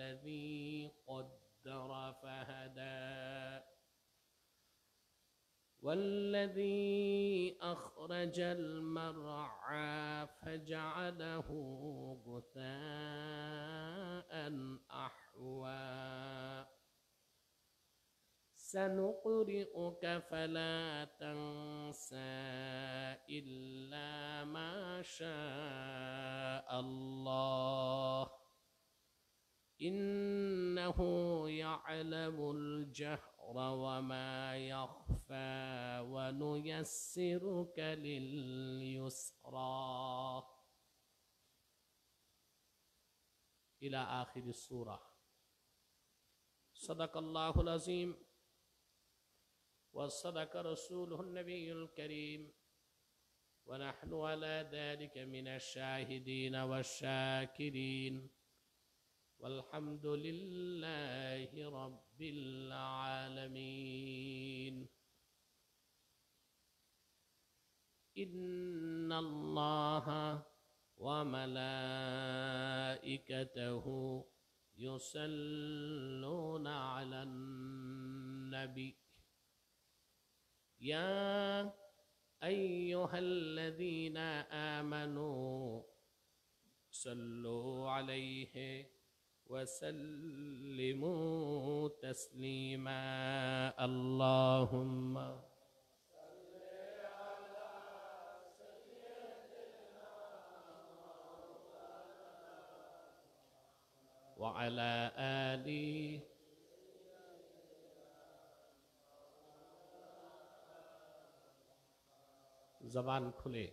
الذي قدر فهدى والذي أخرج المرعى فجعله غثاء أحوى سنقرئك فلا تنسى إلا ما شاء الله إنه يعلم الجهر وما يخفى ونيسرك لليسرى إلى آخر السورة. صدق الله العظيم وصدق رسوله النبي الكريم ونحن على ذلك من الشاهدين والشاكرين والحمد لله رب العالمين. إن الله وملائكته يصلون على النبي يا أيها الذين آمنوا صلوا عليه وسلموا تسليما. اللهم صل على سيدنا وعلى آله. زبان کھلے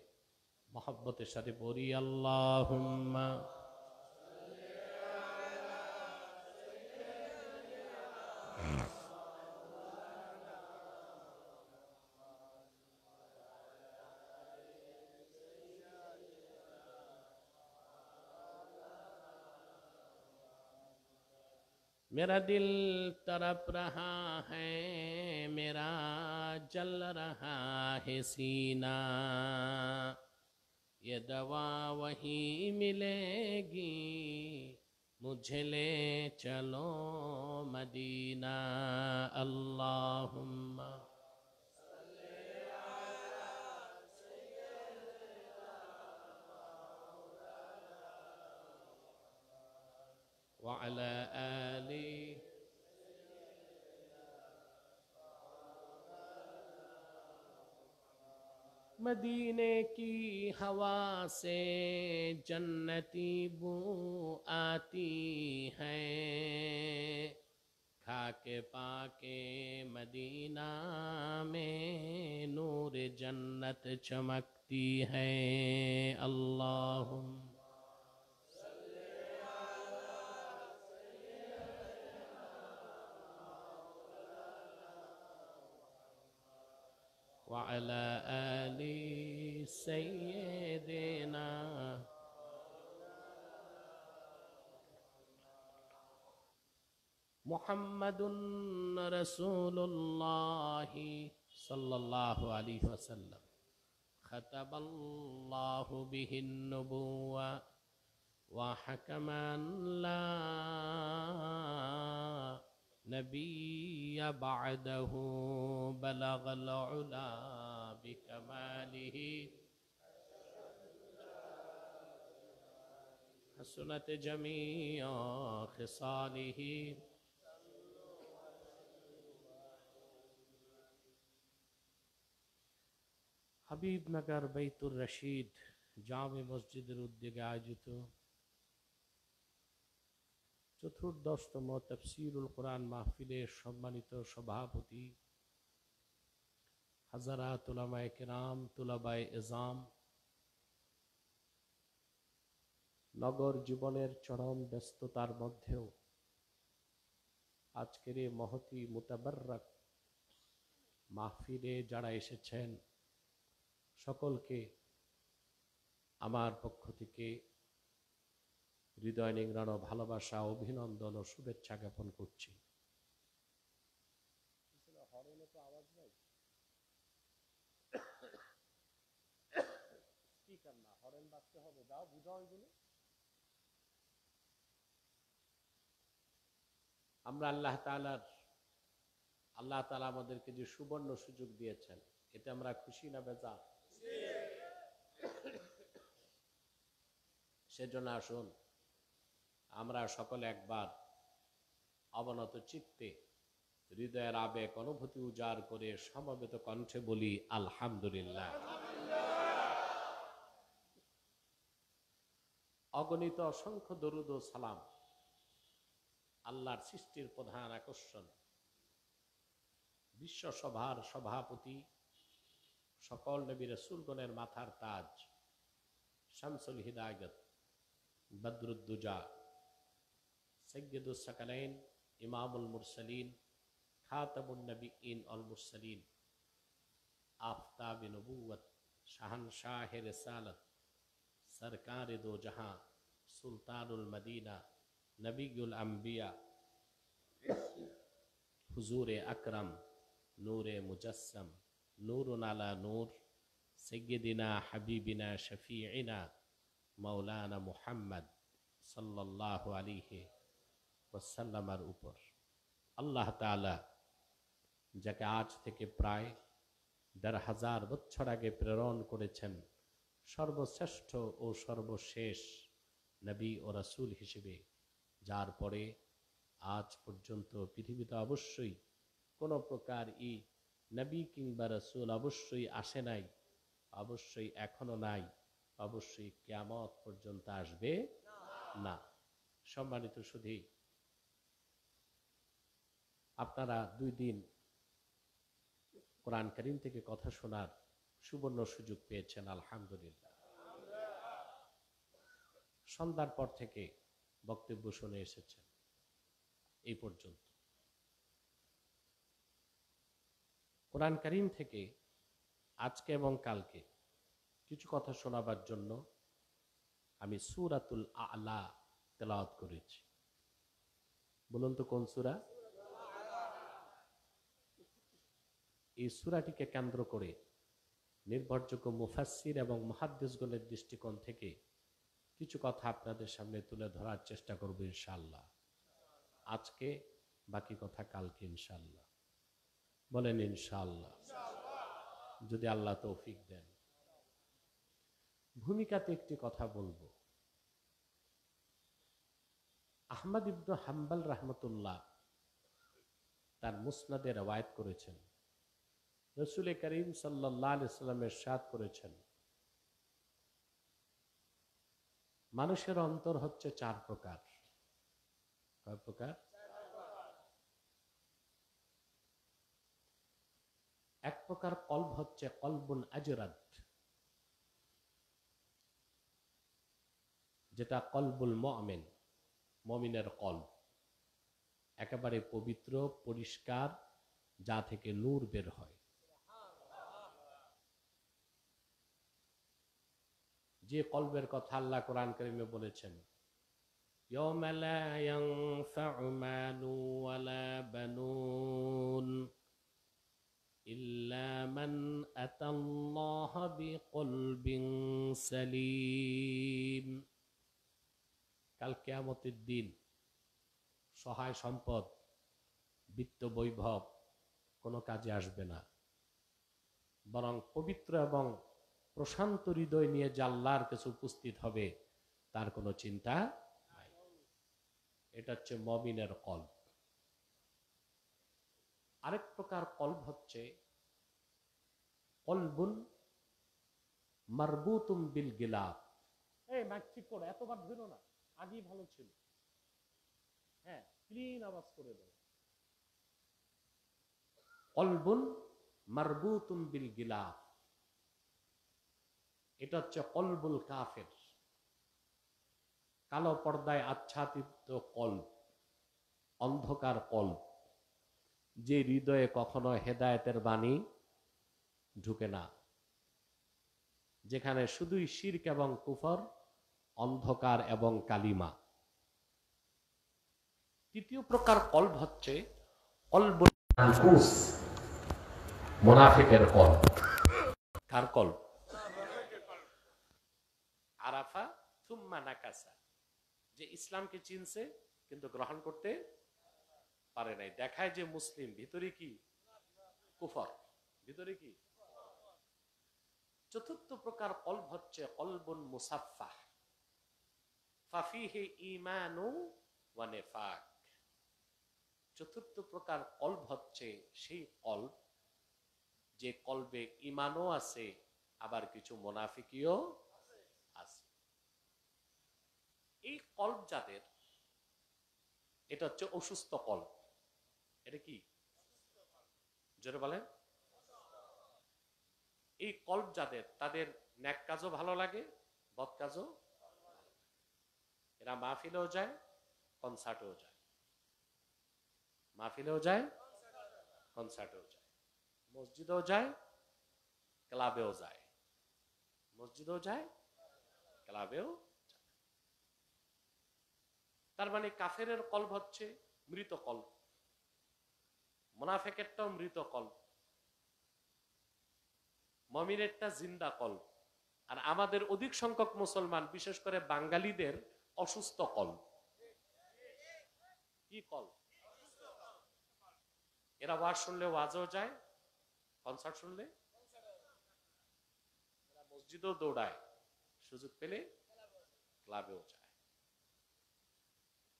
محبت شریف بولی اللہم میرا دل تڑپ رہا ہے میرا جل رہا ہے سینہ یہ دوا وہی ملے گی مجھے لے چلو مدینہ. اللہم وعلى آله. مدینے کی ہوا سے جنتی بو آتی ہے کھا کے پا کے مدینہ میں نور جنت چمکتی ہے. اللہم وعلى آل سيدنا محمد رسول الله صلى الله عليه وسلم ختم الله به النبوة وحكما لا نبي بعده بلغ العلا بكماله حسنت جميع خصاله. হাবিব নগর বাইতুর রশিদ জামে মসজিদের উদ্যোগে আয়োজিত চতুর্দশতম তাফসীরুল কোরআন মাহফিলের সম্মানিত সভাপতি হাজারাত উলামায়ে কেরাম, তুলাবায়ে ইজাম, নগর জীবনের চরম ব্যস্ততার মধ্যেও আজকের এই মহতি মুতাবাররাক মাহফিলে যারা এসেছেন সকলকে আমার পক্ষ থেকে হৃদয় নিংড়ানো ভালোবাসা, অভিনন্দন ও শুভেচ্ছা জ্ঞাপন করছি। হরেন বাজতে হবে, দাও বুঝাও এগুলো। আমরা আল্লাহ তাআলা আমাদেরকে যে সুবর্ণ সুযোগ দিয়েছেন, এতে আমরা খুশি না বেজার? সেজন্য আসুন আমরা সকলে একবার অবনত চিত্তে হৃদয়ের আবেগ অনুভূতি উজাড় করে সমবেত কণ্ঠে বলি আলহামদুলিল্লাহ। অগণিত অসংখ্য দরুদ ও সালাম আল্লাহর সৃষ্টির প্রধান আকর্ষণ, বিশ্ব সভার সভাপতি, সকল নবী রাসূলগণের মাথার তাজ, শামসুল হিদায়াত, বদরুদ্দুজা, সাইয়্যিদুস সাকালাইন, ইমামুল মুরসালিন, খাতামুন নবিয়্যিন ওয়াল মুরসালিন, আফতাবে নবুওয়াত, শাহনশাহে রিসালাত, সরকারে দো জাহাঁ, সুলতানুল মদিনা, নবিয়ুল আম্বিয়া, হুজুরে আকরম, নূরে মুজাসসম, নূরুন আলা নূর, সাইয়্যিদিনা হাবিবিনা শফিঈনা মাওলানা মুহাম্মদ সাল্লাল্লাহু আলাইহি ওয়াসাল্লামের উপর আল্লাহ তাআলা যাকে আজ থেকে প্রায় ১৫০০ বছর আগে প্রেরণ করেছেন সর্বশ্রেষ্ঠ ও সর্বশেষ নবী ও রাসূল হিসেবে, যার পরে আজ পর্যন্ত পৃথিবীতে অবশ্যই কোনো প্রকার নবী কিংবা রাসূল অবশ্যই আসে নাই, অবশ্যই এখনো নাই, অবশ্যই কিয়ামত পর্যন্ত আসবে না। সম্মানিত সুধী, আপনারা 2 দিন কোরআন কারীম থেকে কথা শোনার সুবর্ণ সুযোগ পেয়েছেন, আলহামদুলিল্লাহ। সন্ধ্যার পর থেকে বক্তব্য শুনে এসেছেন এই পর্যন্ত। কোরআন কারীম থেকে আজকে এবং কালকে কিছু কথা শোনাবার জন্য আমি সূরাতুল আ'লা তেলাওয়াত করেছি। বলুন তো কোন সূরা? এই সূরাটিকে কেন্দ্র করে নির্ভরযোগ্য মুফাসসির এবং মুহাদ্দিসগণের দৃষ্টিকোণ থেকে কিছু কথা আপনাদের সামনে তুলে ধরার চেষ্টা করব ইনশাআল্লাহ। আজকে, বাকি কথা কালকে ইনশাআল্লাহ। বলেন ইনশাআল্লাহ, যদি আল্লাহ তৌফিক দেন। ভূমিকাতে একটি কথা বলবো। আহমদ ইবনে হাম্বল রাহমাতুল্লাহ তার মুসনাদে রওয়ায়াত করেছেন, রাসূল করিম সাল্লাল্লাহু আলাইহি ওয়াসাল্লাম ইরশাদ করেছেন, মানুষের অন্তর হচ্ছে 4 প্রকার। কয় প্রকার? এক প্রকার কলব হচ্ছে কলবুন আজরাদ, যেটা কলবুল মুমিন, মুমিনের কলব, একেবারে পবিত্র পরিষ্কার, যা থেকে নূর বের হয়। যে কলবের কথা আল্লাহ কোরআন কারীমে বলেছেন, ইয়াওমা লা ইয়ানফাউ মালু ওয়ালা বানুন ইল্লা মান আতাল্লাহা বিকলবিন সালিম। কাল কিয়ামতের দিন সহায় সম্পদ, বিত্ত বৈভব কোনো কাজে আসবে না, বরং পবিত্র এবং প্রশান্ত হৃদয় নিয়ে যে আল্লাহর কাছে উপস্থিত হবে তার কোনো চিন্তা নাই। এটা হচ্ছে মুমিনের কলব। আরেক প্রকার কলব হচ্ছে কলবুন মারবুতুম বিল গিলাফ। এই মাইক ঠিক করে, এতবার ধরো না, আগেই ভালো ছিল। হ্যাঁ, ক্লিন আওয়াজ করে দাও। কলবুন মারবুতুম বিল গিলাফ, এটা হচ্ছে কলবুল কাফের, কালো পর্দায় আচ্ছাদিত কলব, অন্ধকার কলব, যে হৃদয়ে কখনো হেদায়েতের বাণী ঢুকে না, যেখানে শুধুই শিরক এবং কুফর, অন্ধকার এবং কালিমা। তৃতীয় প্রকার কলব হচ্ছে কলবুল মানকুস, মুনাফিকের কলব। কার কলব? আরাফা থুম্মা নাকাসা, যে ইসলামকে চিনছে কিন্তু গ্রহণ করতে পারে নাই, দেখায় যে মুসলিম, ভিতরে কি কুফর, ভিতরে কি। চতুর্থ প্রকার কলব হচ্ছে কলবুন মুসাফফাহ, ফাফিহি ঈমানু ওয়া নিফাক। চতুর্থ প্রকার কলব হচ্ছে সেই কলব যে কলবে ঈমানও আছে, আবার কিছু মুনাফিকিও আছে। এই কলব যাদের, এটা হচ্ছে অসুস্থ কলব। এটা কি জোরে বলেন? এই কলব যাদের, তাদের নেক কাজও ভালো লাগে, বদ কাজও। এরা মাহফিলেও যায়, কনসার্টেও যায়, মাহফিলেও যায়, কনসার্টেও যায়, মসজিদেও যায়, ক্লাবেও যায়, মসজিদেও যায়, ক্লাবেও যায়। তার মানে কাফেরের কলব হচ্ছে মৃত কলব, মুনাফিকেরটাও মৃত কলব, মুমিনেরটা জিন্দা কলব। আর আমাদের অধিক সংখ্যক মুসলমান, বিশেষ করে বাঙালিদের অসুস্থ কলব। কি কলব? এরা ওয়াজ শুনলে ওয়াজও যায়, কনসার্ট শুনলে মসজিদেও দৌড়ায়, সুযোগ পেলে ক্লাবেও যায়।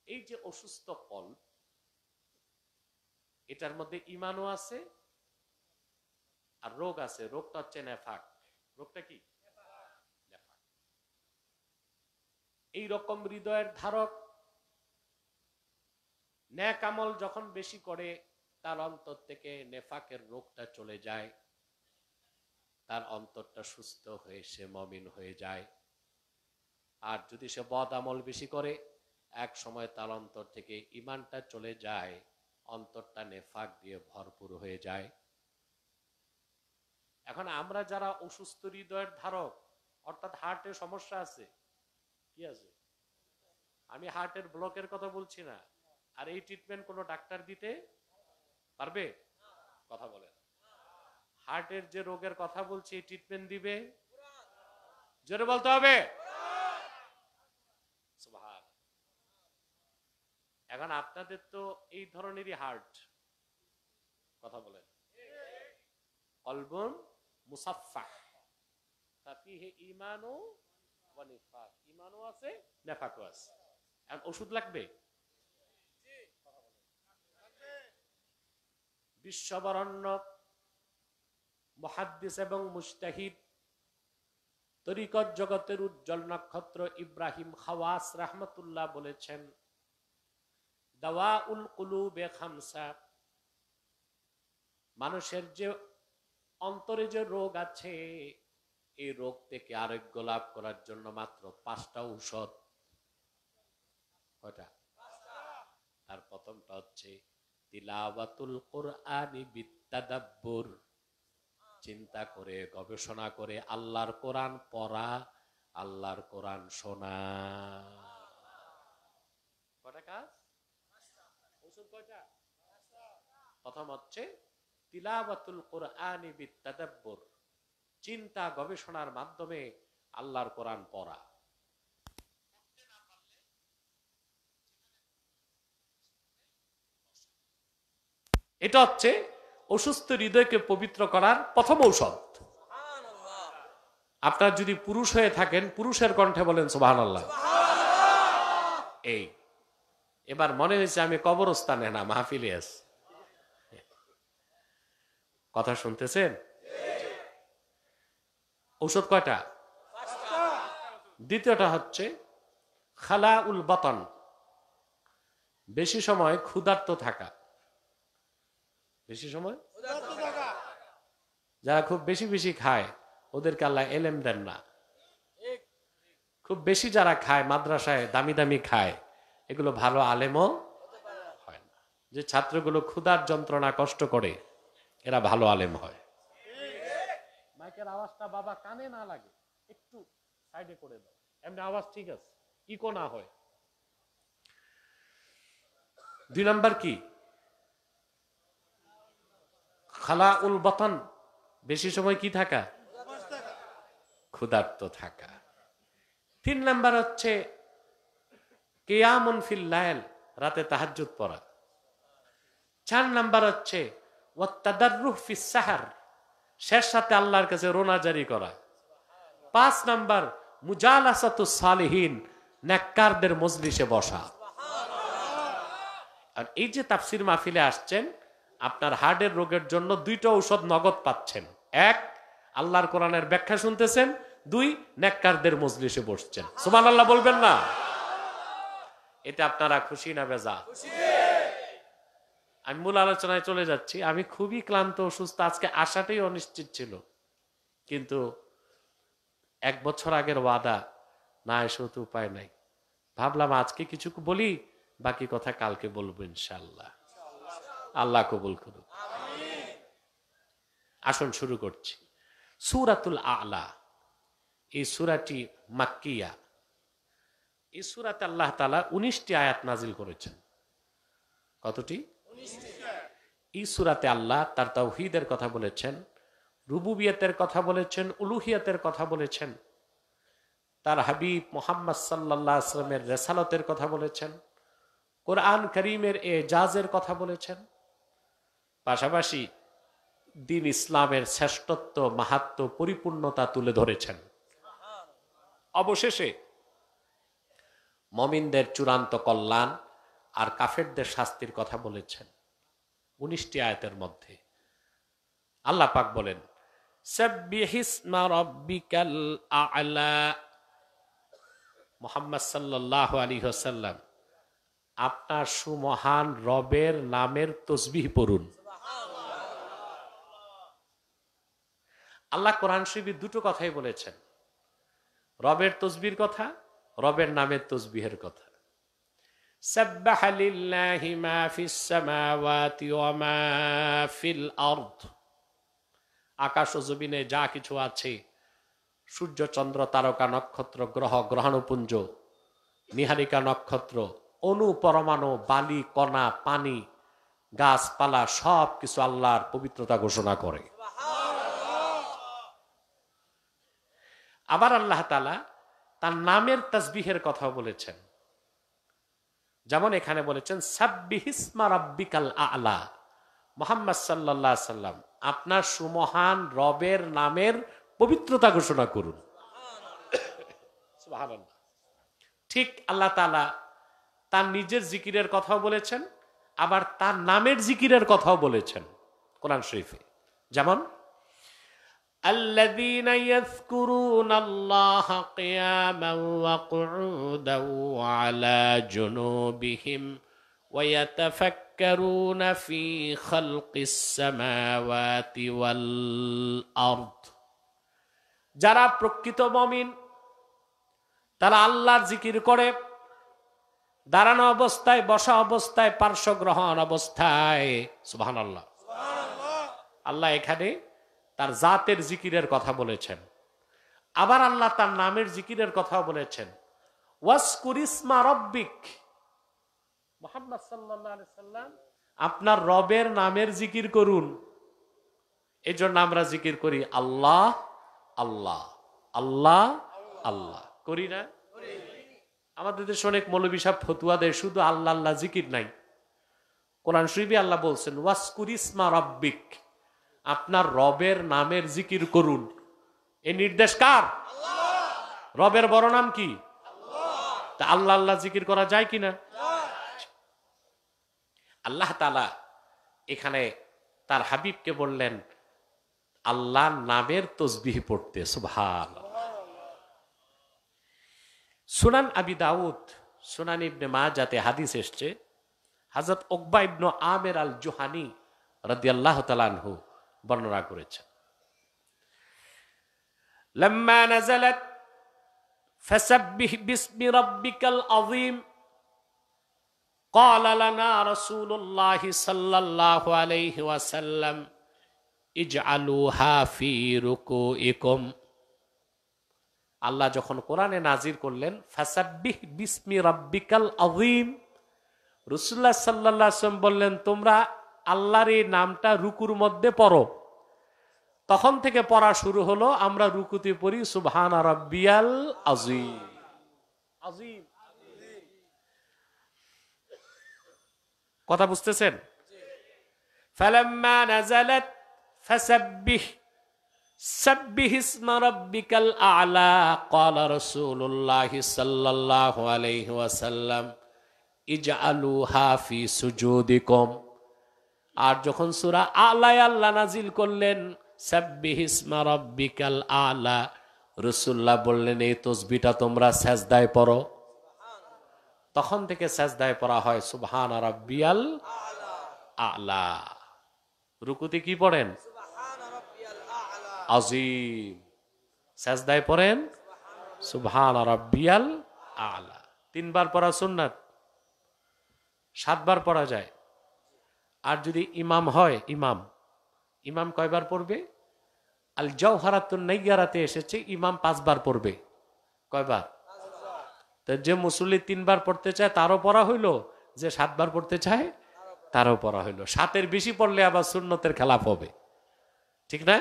এই যে অসুস্থ কলব, এটার মধ্যে ঈমানও আছে আর রোগ আছে। রোগটা হচ্ছে নেফাক। রোগটা কি? নেফাক। এই রকম হৃদয়ের ধারক নেক আমল যখন বেশি করে, তার অন্তর থেকে নেফাকের রোগটা চলে যায়, তার অন্তরটা সুস্থ হয়ে সে মুমিন হয়ে যায়। আর যদি সে বদ আমল বেশি করে, এক সময় তার অন্তর থেকে ঈমানটা চলে যায়, অন্তরটা নেফাক দিয়ে ভরপুর হয়ে যায়। এখন আমরা যারা অসুস্থ হৃদয়ের ধারক, অর্থাৎ হার্টের সমস্যা আছে, কি আছে, আমি হার্টের ব্লকের কথা বলছি না, আর এই ট্রিটমেন্ট কোনো ডাক্তার দিতে পারবে? কথা বলেন। হার্টের যে রোগের কথা বলছি, এই ট্রিটমেন্ট দিবে? জোরে বলতে হবে। সুবহান। এখন আপনাদের তো এই ধরনেরই হার্ট, কথা বলেন। কলবুন মুসাফফাহ ফাফিহি ঈমানু ওয়া নিফাক। ঈমানও আছে, নেফাকও আছে। এখন ওষুধ লাগবে? বিশ্ববরণ্য মুহাদ্দিস এবং মুজতাহিদ, তরিকত জগতের উজ্জ্বল নক্ষত্র ইব্রাহিম খাওয়াস রাহমাতুল্লাহ বলেছেন, দাওয়াউল কুলুবে খামসা, মানুষের যে অন্তরে যে রোগ আছে, এই রোগ থেকে আরোগ্য লাভ করার জন্য মাত্র 5টা ঔষধ। কয়টা? তার প্রথমটা হচ্ছে তিলাওয়াতুল কুরআনি বিত্তাদাব্বুর, চিন্তা করে গবেষণা করে আল্লাহর কোরআন পড়া, আল্লাহর কোরআন শোনা। কয়টা কাজ? ঔষধ কয়টা? প্রথম হচ্ছে তিলাওয়াতুল কুরআনি বিত্তাদাব্বুর, চিন্তা গবেষণার মাধ্যমে আল্লাহর কোরআন পড়া। এটা হচ্ছে অসুস্থ হৃদয়কে পবিত্র করার প্রথম ঔষধ। আপনার যদি পুরুষ হয়ে থাকেন, পুরুষের কণ্ঠে বলেন সুবহানাল্লাহ। এই এবার মনে হয়েছে আমি কবরস্থানে না, মাহফিলে আছি। কথা শুনতেছেন? ঔষধ কয়টা? দ্বিতীয়টা হচ্ছে খালাউল বাতন, বেশি সময় ক্ষুধার্ত থাকা। বেশি সময় যারা খুব বেশি বেশি খায়, ওদেরকে আল্লাহ এলেম দেন না। খুব বেশি যারা খায়, মাদ্রাসায় দামি দামি খায়, এগুলো ভালো আলেমও হয় না। যে ছাত্রগুলো ক্ষুধার যন্ত্রণা কষ্ট করে, এরা ভালো আলেম হয়। মাইকের আওয়াজটা বাবা কানে না লাগে, একটু সাইডে করে দাও, এমনি আওয়াজ ঠিক আছে, ইকো না হয়। 2 নাম্বার কি? খালাউল বাতন, বেশি সময় কি থাকা? ক্ষুধার্ত থাকা। 3 নাম্বার হচ্ছে কিয়ামুন ফিল লাইল, রাতে তাহাজ্জুদ পড়া। 4 নাম্বার হচ্ছে ওয়াত্তাদাররুহ ফিস সাহর, শেষ সাথে আল্লাহর কাছে রোনাজারি করা। 5 নাম্বার মুজালাসাতুস সালিহিন, নেককারদের মজলিসে বসা। আর এই যে তাফসির মাহফিলে আসছেন, আপনার হার্টের রোগের জন্য 2টা ঔষধ নগদ পাচ্ছেন। 1, আল্লাহর কোরআনের ব্যাখ্যা শুনতেছেন। 2, নেককারদের মজলিসে বসছেন। সুবহানাল্লাহ বলবেন না? এতে আপনারা খুশি না বেজা? আমি মূল আলোচনায় চলে যাচ্ছি। আমি খুবই ক্লান্ত, অসুস্থ, আজকে আসাটাই অনিশ্চিত ছিল, কিন্তু 1 বছর আগের ওয়াদা, না এসে তো উপায় নাই। ভাবলাম আজকে কিছু বলি, বাকি কথা কালকে বলবো ইনশাআল্লাহ। আল্লাহ কবুল করুন। আসুন শুরু করছি। সূরাতুল আ'লা, এই সূরাটি মাক্কিয়া। এই সূরাতে আল্লাহ তাআলা 19টি আয়াত নাজিল করেছেন। কতটি? 19টি। এই সূরাতে আল্লাহ তার তাওহীদের কথা বলেছেন, রুবুবিয়তের কথা বলেছেন, উলুহিয়তের কথা বলেছেন, তার হাবিব মুহাম্মদ সাল্লাল্লাহু আলাইহি ওয়াসাল্লামের রিসালাতের কথা বলেছেন, কোরআন কারীমের এজাজের কথা বলেছেন, পাশাপাশি দ্বীন ইসলামের শ্রেষ্ঠত্ব, মাহাত্ম্য, পরিপূর্ণতা তুলে ধরেছেন। অবশেষে মুমিনদের চূড়ান্ত কল্যাণ আর কাফেরদের শাস্তির কথা বলেছেন 19টি আয়াতের মধ্যে। আল্লাহ পাক বলেন, সাব্বিহিসমা রাব্বিকাল আ'লা। মুহাম্মদ সাল্লাল্লাহু আলাইহি ওয়াসাল্লাম, আপনার সুমহান রবের নামের তাসবিহ পড়ুন। আল্লাহ কোরআন শরীফে 2টো কথাই বলেছেন, রবের তাসবিহর কথা, রবের নামের তাসবিহের কথা। সাব্বাহা লিল্লাহি মা ফিস সামাওয়াতি ওয়া মা ফিল আরদ। আকাশ ও জমিনে যা কিছু আছে, সূর্য, চন্দ্র, তারকা, নক্ষত্র, গ্রহ, গ্রহাণুপুঞ্জ, নিহারিকা নক্ষত্র, অণু, পরমাণু, বালি, কণা, পানি, গাছপালা, সব কিছু আল্লাহর পবিত্রতা ঘোষণা করে। আবার আল্লাহ তাআলা তার নামের তাসবিহের কথা বলেছেন, যেমন এখানে বলেছেন সাব্বিহিসমা রাব্বিকাল আ'লা। মুহাম্মদ সাল্লাল্লাহু আলাইহি সাল্লাম, আপনার সুমহান রবের নামের পবিত্রতা ঘোষণা করুন। সুবহানাল্লাহ। ঠিক আল্লাহ তাআলা তার নিজের জিকিরের কথাও বলেছেন, আবার তার নামের জিকিরের কথাও বলেছেন কোরআন শরীফে। যেমন الذين يذكرون الله قياما وقعودا وعلى جنوبهم ويتفكرون في خلق السماوات والأرض। যারা প্রকৃত মুমিন, তারা আল্লাহর জিকির করে দাঁড়ানো অবস্থায়, বসা অবস্থায়, পার্শ্ব গ্রহণ অবস্থায়। সুবহানাল্লাহ। আল্লাহ এখানে তার জাতের জিকিরের কথা বলেছেন, আবার আল্লাহ তার নামের জিকিরের কথাও বলেছেন। ওয়াসকুর ইসমা রাব্বিক। মুহাম্মদ সাল্লাল্লাহু আলাইহি সাল্লাম, আপনার রবের নামের জিকির করুন। এই জন্য আমরা জিকির করি আল্লাহ আল্লাহ আল্লাহ আল্লাহ, করি না? আমাদের দেশে অনেক মৌলবী সাহেব ফতুয়া দেয় শুধু আল্লাহ আল্লাহ, জিকির নাই। কোরআন শরীফে আল্লাহ বলছেন ওয়াসকুর ইসমা রাব্বিক, আপনার রবের নামের জিকির করুন। এই নির্দেশ কার? রবের বড় নাম কি? তা আল্লাহ আল্লাহ জিকির করা যায় কিনা? আল্লাহ তাআলা এখানে তার হাবিবকে বললেন আল্লাহর নামের তাসবিহ পড়তে। সুবহানাল্লাহ। সুনান আবি দাউদ, সুনান ইবনে মাজাতে হাদিস এসেছে, হযরত উকবা ইবনে আমির আল জুহানি রাদিয়াল্লাহু তাআলা আনহু বর্ণনা করেছেন, লাম্মা নাযালাত ফাসাব্বিহ বিসমি রাব্বিকাল আযীম ক্বালা লানা রাসূলুল্লাহ সাল্লাল্লাহু আলাইহি ওয়াসাল্লাম ইজআলুহা ফি রুকুইকুম। আল্লাহ যখন কোরআনে নাজির করলেন ফাসাব্বিহ বিসমি রাব্বিকাল আযীম, রাসূলুল্লাহ সাল্লাল্লাহু আলাইহি ওয়াসাল্লাম বললেন তোমরা আল্লাহর এই নামটা রুকুর মধ্যে পড়ো। তখন থেকে পড়া শুরু হলো, আমরা রুকুতে পড়ি সুবহান রাব্বিয়াল আযীম। আযীম, কথা বুঝতেছেন? ফালাম্মা নাযালাত ফাসাব্বিহ সাব্বিহ ইসমা রাব্বিকাল আ'লা ক্বালা রাসূলুল্লাহি সাল্লাল্লাহু আলাইহি ওয়াসাল্লাম ইজআলুহা ফি সুজুদিকুম। আর যখন সূরা আ'লায় আল্লাহ নাজিল করলেন সাব্বিহ ইসমা রাব্বিকাল আ'লা, রাসূলুল্লাহ বললেন এই তাসবিহটা তোমরা সেজদায় পড়ো। তখন থেকে সেজদায় পড়া হয় সুবহান রাব্বিয়াল আ'লা। রুকুতে কি পড়েন? আজিম। সেজদায় পড়েন সুবহান রাব্বিয়াল আ'লা। 3 বার পড়া সুন্নাত, 7 বার পড়া যায়। আর যদি ইমাম হয়, ইমাম কয়বার পড়বে? আল জাওহারাতুন নাইয়ারাতে এসেছে ইমাম 5 বার পড়বে। কয়বার? তো যে মুসল্লি 3 বার পড়তে চায় তারও পড়া হইলো, যে 7 বার পড়তে চায় তারও পড়া হইলো। 7-এর বেশি পড়লে আবার সুন্নতের খেলাফ হবে, ঠিক না?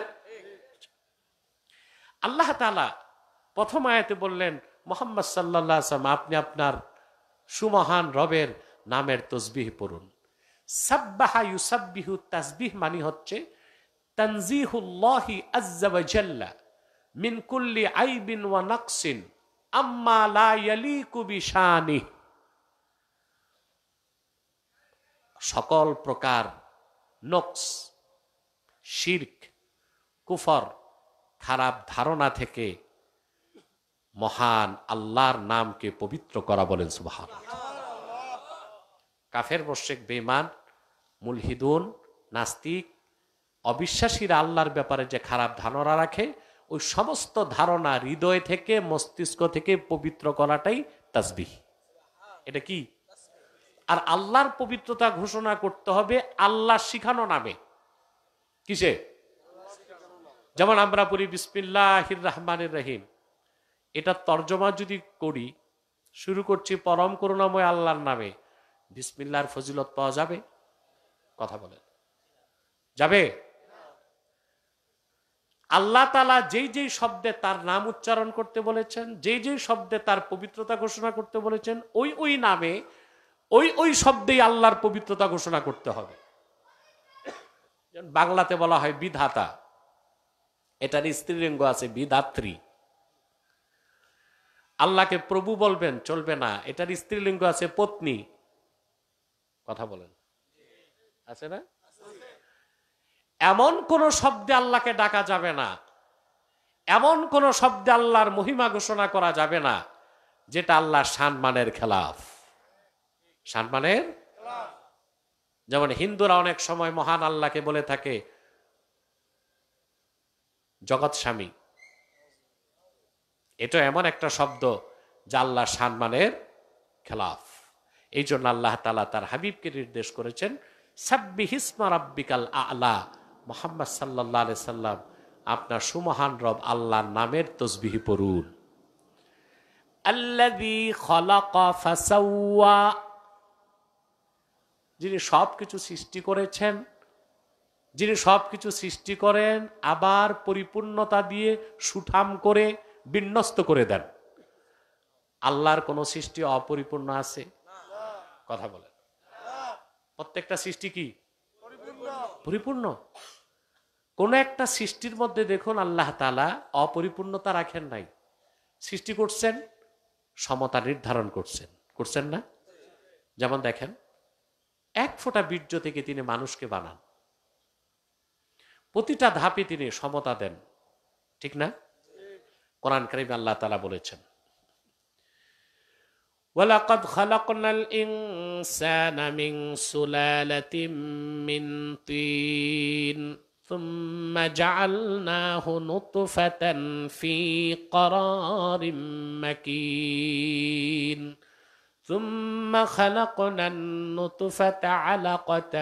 আল্লাহ তাআলা প্রথম আয়াতে বললেন মুহাম্মদ সাল্লাল্লাহু আলাইহি ওয়াসাল্লাম আপনি আপনার সুমহান রবের নামের তাসবিহ পড়ুন। সাব্বাহা ইউসাব্বিহু, তাসবিহ মানে হচ্ছে তানজিহুল্লাহি আযজা ওয়া জাল্লা মিন কুল্লি আইবিন ওয়া নাকসিন আম্মা লা ইয়ালিকু বিশানিহি। সকল প্রকার নকস, শিরক, কুফর, খারাপ ধারণা থেকে মহান আল্লাহর নামকে পবিত্র করা, বলেন সুবহানাল্লাহ। কাফের, মুশরিক, বেঈমান, মুলহিদুন, নাস্তিক, অবিশ্বাসীরা আল্লাহর ব্যাপারে যে খারাপ ধারণা রাখে, ওই সমস্ত ধারণা হৃদয় থেকে, মস্তিষ্ক থেকে পবিত্র করাটাই তাসবিহ। এটা কি? আর আল্লাহর পবিত্রতা ঘোষণা করতে হবে আল্লাহ শিখানো নামে। কিসে? যেমন আমরা পড়ি বিসমিল্লাহির রহমানির রহিম, এটা তর্জমা যদি করি, শুরু করছি পরম করুণাময় আল্লাহর নামে, বিসমিল্লাহর ফজিলত পাওয়া যাবে? কথা বলেন, যাবে? আল্লাহ তাআলা যেই যেই শব্দে তার নাম উচ্চারণ করতে বলেছেন, যেই যেই শব্দে তার পবিত্রতা ঘোষণা করতে বলেছেন, ওই ওই নামে ওই শব্দেই আল্লাহর পবিত্রতা ঘোষণা করতে হবে। বাংলাতে বলা হয় বিধাতা, এটার স্ত্রীলিঙ্গ আছে বিধাত্রী। আল্লাহকে প্রভু বলবেন চলবে না, এটার স্ত্রীলিঙ্গ আছে পত্নী। কথা বলেন, আছে না? এমন কোন শব্দে আল্লাহকে ডাকা যাবে না, এমন কোন শব্দে আল্লাহর মহিমা ঘোষণা করা যাবে না যেটা আল্লাহর সম্মানের খেলাফ। সম্মানের, যেমন হিন্দুরা অনেক সময় মহান আল্লাহকে বলে থাকে জগৎ স্বামী। এটা এমন একটা শব্দ যা আল্লাহর সম্মানের খেলাফ। এই জন্য আল্লাহ তাআলা তার হাবিবকে নির্দেশ করেছেন সাব্বিহ ইসমা রাব্বিকাল আ'লা। মুহাম্মদ সাল্লাল্লাহু আলাইহি সাল্লাম আপনার সুমহান রব আল্লাহর নামের তাসবিহ পড়ুন। আল্লাযী খালাকা ফাসাওয়া, যিনি সবকিছু সৃষ্টি করেছেন, যিনি সবকিছু সৃষ্টি করেন আবার পরিপূর্ণতা দিয়ে সুঠাম করে বিন্যস্ত করে দেন। আল্লাহর কোন সৃষ্টি অপরিপূর্ণ আছে? কথা বলেন, প্রত্যেকটা সৃষ্টি কি পরিপূর্ণ? কোন একটা সৃষ্টির মধ্যে দেখুন আল্লাহ তাআলা অপরিপূর্ণতা রাখেন নাই। সৃষ্টি করছেন, সমতা নির্ধারণ করছেন না? যেমন দেখেন, 1 ফোঁটা বীর্য থেকে তিনি মানুষকে বানান, প্রতিটা ধাপে তিনি সমতা দেন, ঠিক না? কোরআন কারীমে আল্লাহ তাআলা বলেছেন ওয়ালাকাদ খালাকনাল ইনসানা মিন সুলালাতিন মিন তিন সুম্মা জাআলনাহু নুতফাতান ফি ক্বারারিম মাকিন ثم خلقنا النطفة علقة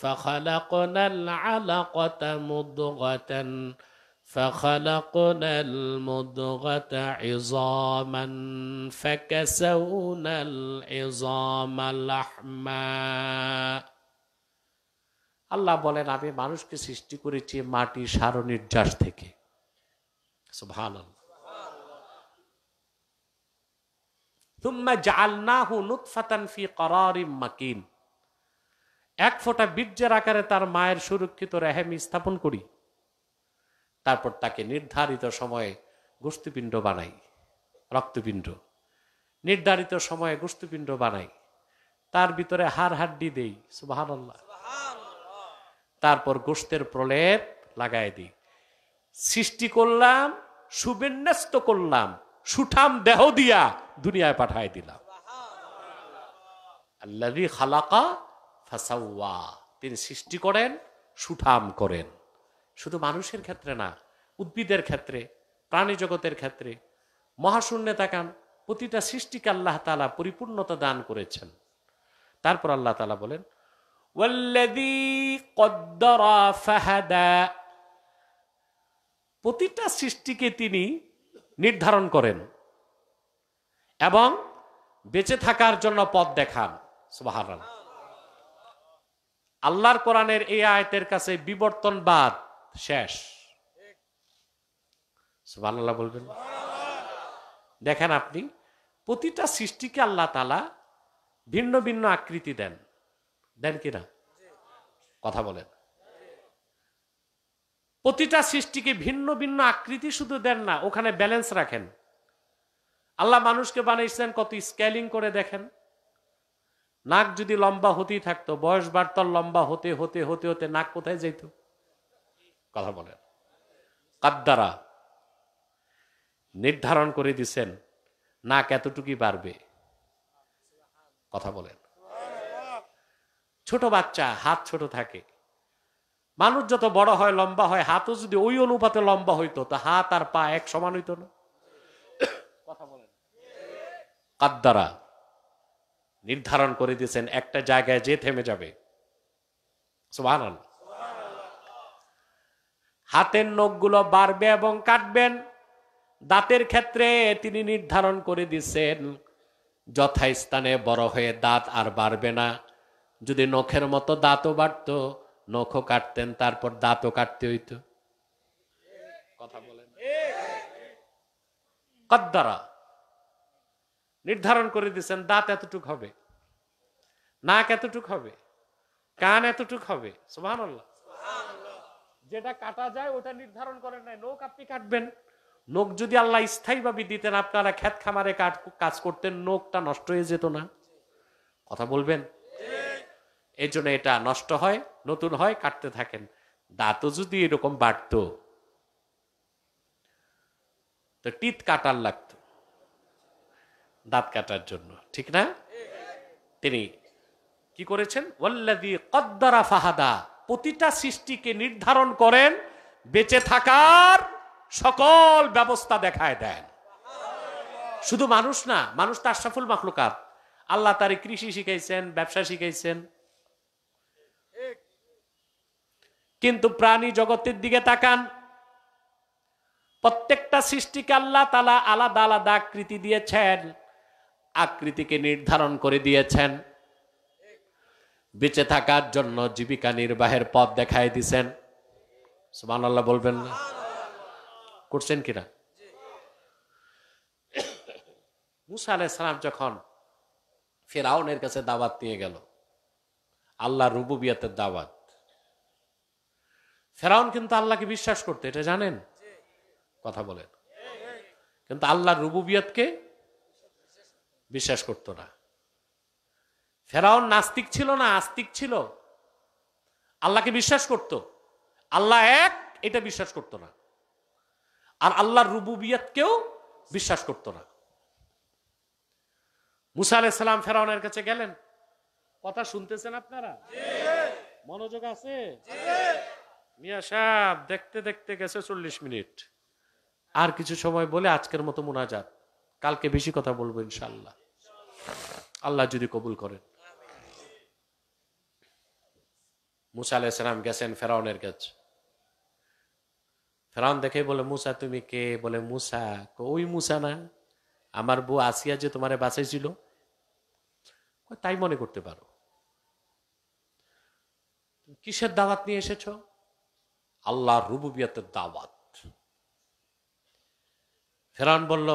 فخلقنا العلقة مضغة فخلقنا المضغة عظاما فكسونا العظام لحما। আল্লাহ বলেন আমি মানুষকে সৃষ্টি করেছি মাটি সার নির্যাস থেকে। সুবহানাল্লাহ। ثم جعلناه نطفة في قرار مكين, এক ফোঁটা বীর্যের আকারে তার মায়ের সুরক্ষিত রেহেম স্থাপন করি, তারপর তাকে নির্ধারিত সময়ে গোস্তিপিণ্ড বানাই, রক্তপিণ্ড নির্ধারিত সময়ে গোস্তিপিণ্ড বানাই, তার ভিতরে হাড় হাড্ডি দেই, সুবহানাল্লাহ, তারপর গোস্তের প্রলেপ লাগাই দিই, সৃষ্টি করলাম, সুবিন্যস্ত করলাম, সুঠাম দেহ দিয়া দুনিয়ায় পাঠাই দিলাম। আল্লাযী খালাকা ফাসাওয়া, তিনি সৃষ্টি করেন, সুঠাম করেন। শুধু মানুষের ক্ষেত্রে না, উদ্ভিদের ক্ষেত্রে, প্রাণী জগতের ক্ষেত্রে, মহাশূন্যে তাকান, প্রতিটা সৃষ্টিকে আল্লাহ তাআলা পরিপূর্ণতা দান করেছেন। তারপর আল্লাহ তাআলা বলেন ওয়াল্লাযী কদ্দারা ফাহাদা, প্রতিটা সৃষ্টিকে তিনি নির্ধারণ করেন এবং বেঁচে থাকার জন্য পথ দেখান। সুবহানাল্লাহ। আল্লাহর কোরআনের এই আয়াতের কাছে বিবর্তনবাদ শেষ। সুবহানাল্লাহ বলবেন। দেখেন আপনি, প্রতিটা সৃষ্টিকে আল্লাহ তাআলা ভিন্ন ভিন্ন আকৃতি দেন, দেন কিনা? কথা বলেন। প্রতিটা সৃষ্টিকে ভিন্ন ভিন্ন আকৃতি শুধু দেন না, ওখানে ব্যালেন্স রাখেন। আল্লাহ মানুষকে বানাইছেন কত স্কেলিং করে, দেখেন। নাক যদি লম্বা হতেই থাকতো, বয়স বাড়তো, লম্বা হতে হতে হতে হতে নাক কোথায় যেত? কথা বলেন। কাদ্দারা, নির্ধারণ করে দিছেন নাক এতটুকুই বাড়বে। কথা বলেন। ছোট বাচ্চা হাত ছোট থাকে, মানুষ যত বড় হয় লম্বা হয়, হাতও যদি ওই অনুপাতে লম্বা হইতো তো হাত আর পা এক সমান হইতো না। কথা বলেন। কাদ্দারা, নির্ধারণ করে দিয়েছেন একটা জায়গায় যে থেমে যাবে। সুবহানাল্লাহ। হাতের নখগুলো বাড়বে এবং কাটবেন। দাঁতের ক্ষেত্রে তিনি নির্ধারণ করে দিয়েছেন যথাস্থানে বড় হয়ে দাঁত আর বাড়বে না। যদি নখের মতো দাঁতও বাড়তো, নখও কাটতেন, তারপর দাঁতও কাটতে হইতো। কথা বলেন। কদ্দারা, নির্ধারণ করে দিয়েছেন দাঁত এতটুক হবে, নাক এতটুক হবে, কান এতটুক হবে। সুবহানাল্লাহ। যেটা কাটা যায় ওটা নির্ধারণ করেন নাই, নখ আপনি কাটবেন। নখ যদি আল্লাহ স্থায়ীভাবে দিতেন, আপনারা ক্ষেত খামারে কাজ করতেন, নখটা নষ্ট হয়ে যেত না। কথা বলবেন। এই জন্য এটা নষ্ট হয়, নতুন হয়, কাটতে থাকেন। দাঁতও যদি এরকম বাড়তো তো টিথ কাটার লাগতো দাঁত কাটার জন্য, ঠিক না? তিনি কি করেছেন? ওয়াল্লাযী কদ্দারা ফাহাদা, প্রতিটা সৃষ্টিকে নির্ধারণ করেন, বেঁচে থাকার সকল ব্যবস্থা দেখায় দেন। শুধু মানুষ না, মানুষ তো আশরাফুল মাখলুকাত। আল্লাহ তারে কৃষি শিখাইছেন, ব্যবসা শিখাইছেন, কিন্তু প্রাণী জগতের দিকে তাকান, প্রত্যেকটা সৃষ্টিকে আল্লাহ তাআলা আলাদা আলাদা আকৃতি দিয়েছেন, আকৃতিকে নির্ধারণ করে দিয়েছেন, বেঁচে থাকার জন্য জীবিকা নির্বাহের পথ দেখায় দিয়েছেন। সুবহানাল্লাহ বলবেন না? করছেন কিনা? মুসা আলাইহিস সালাম যখন ফিরআউনের কাছে দাওয়াত নিয়ে গেল, আল্লাহর রুবুবিয়তের দাওয়াত, ফিরআউন কিন্তু আল্লাহকে বিশ্বাস করতে, এটা জানেন? কথা বলেন। কিন্তু আল্লাহর রুবুবিয়তকে বিশ্বাস করত না। ফিরআউন নাস্তিক ছিল না, আস্তিক ছিল। আল্লাহকে বিশ্বাস করত, আল্লাহ এক এটা বিশ্বাস করত না, আর আল্লাহর রুবুবিয়তকেও বিশ্বাস করত না। মুসা আলাইহিস সালাম ফিরআউনের কাছে গেলেন। কথা শুনতেছেন আপনারা? মনোযোগ আছে? মিয়া সাহেব দেখতে দেখতে গেছে 40 মিনিট। আর কিছু সময় বলে আজকের মতো মুনাজাত, কালকে বেশি কথা বলবো ইনশাআল্লাহ, আল্লাহ যদি কবুল করেন। মুসা আলাইহিস সালাম গেছেন ফিরআউনের কাছে। ফিরআউন দেখে বলে, মুসা তুমি কে? বলে, মুসা। ওই মুসা না, আমার বউ আসিয়া যে তোমারে বাঁচাইছিল? তাই মনে করতে পারো। কিসের দাওয়াত নিয়ে এসেছো? আল্লাহর রুবুবিয়তের দাওয়াত। ফিরআউন বলল,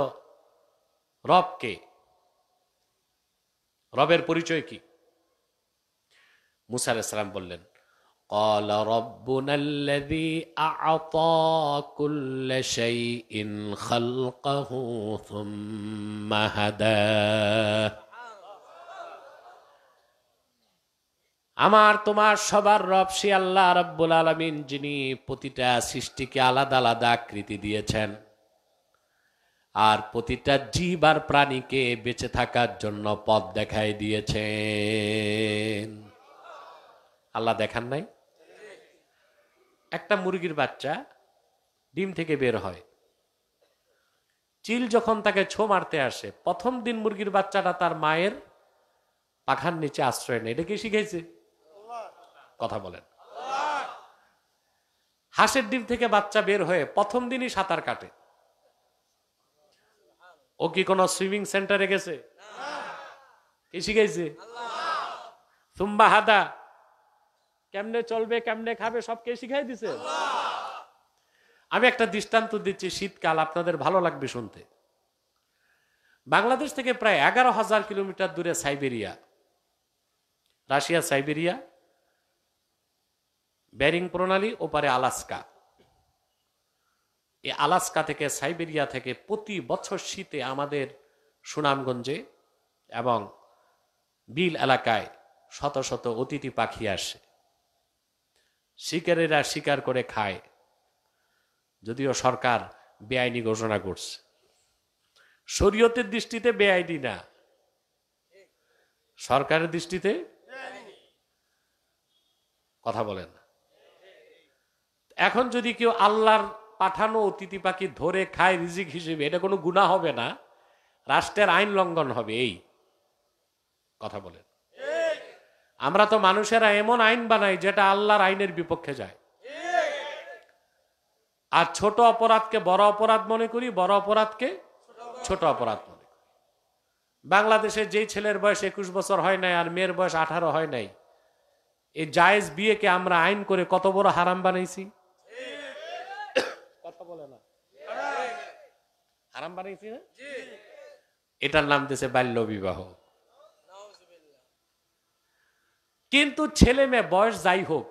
রব কে? রবের পরিচয় কি? মুসা আলাইহিস সালাম বললেন, قال ربنا الذي أعطى كل شيء خلقه ثم هداه। আমার তোমার সবার রব সে আল্লাহ রাব্বুল আলামিন, যিনি প্রতিটা সৃষ্টিকে আলাদা আলাদা আকৃতি দিয়েছেন আর প্রতিটা জীব আর প্রাণীকে বেঁচে থাকার জন্য পথ দেখায় দিয়েছেন। আল্লাহ দেখান নাই? একটা মুরগির বাচ্চা ডিম থেকে বের হয়, চিল যখন তাকে ছো মারতে আসে, প্রথম দিন মুরগির বাচ্চাটা তার মায়ের পাখার নিচে আশ্রয় নেয়। এটা কি শিখেছে? কথা বলেন। হাঁসের ডিম থেকে বাচ্চা বের হয়ে প্রথম দিনই সাঁতার কাটে। ও কি কোনো সুইমিং সেন্টারে গেছে? কি শিখেছে? সুম্বা হাদা, কেমনে চলবে, কেমনে খাবে, সব কে শিখাই দিছে? আমি একটা দৃষ্টান্ত দিচ্ছি, শীতকাল আপনাদের ভালো লাগবে শুনতে। বাংলাদেশ থেকে প্রায় 11,000 কিলোমিটার দূরে সাইবেরিয়া, রাশিয়া সাইবেরিয়া, বেরিং প্রণালী, ওপারে আলাস্কা। এই আলাস্কা থেকে সাইবেরিয়া থেকে প্রতি বছর শীতে আমাদের সুনামগঞ্জে এবং বিল এলাকায় শত শত অতিথি পাখি আসে। শিকারীরা শিকার করে খায়, যদিও সরকার বেআইনি ঘোষণা করছে। শরীয়তের দৃষ্টিতে বেআইনি না, সরকারের দৃষ্টিতে। কথা বলেন। এখন যদি কেউ আল্লাহর পাঠানো অতিথি পাখি ধরে খায় রিজিক হিসেবে, এটা কোনো গুনাহ হবে না, রাষ্ট্রের আইন লঙ্ঘন হবে। এই কথা বলেন। আমরা তো মানুষেরা এমন আইন বানাই যেটা আল্লাহর আইনের বিপক্ষে যায়, আর ছোট অপরাধকে বড় অপরাধ মনে করি, বড় অপরাধকে ছোট অপরাধ মনে করি। বাংলাদেশে যেই ছেলের বয়স 21 বছর হয় নাই আর মেয়ের বয়স 18 হয় নাই, এই জায়েজ বিয়েকে আমরা আইন করে কত বড় হারাম বানাইছি। কথা বলে না, হারাম বানাইছি না? এটার নাম দিয়েছে বাল্য বিবাহ। কিন্তু ছেলে মেয়ে বয়স যাই হোক,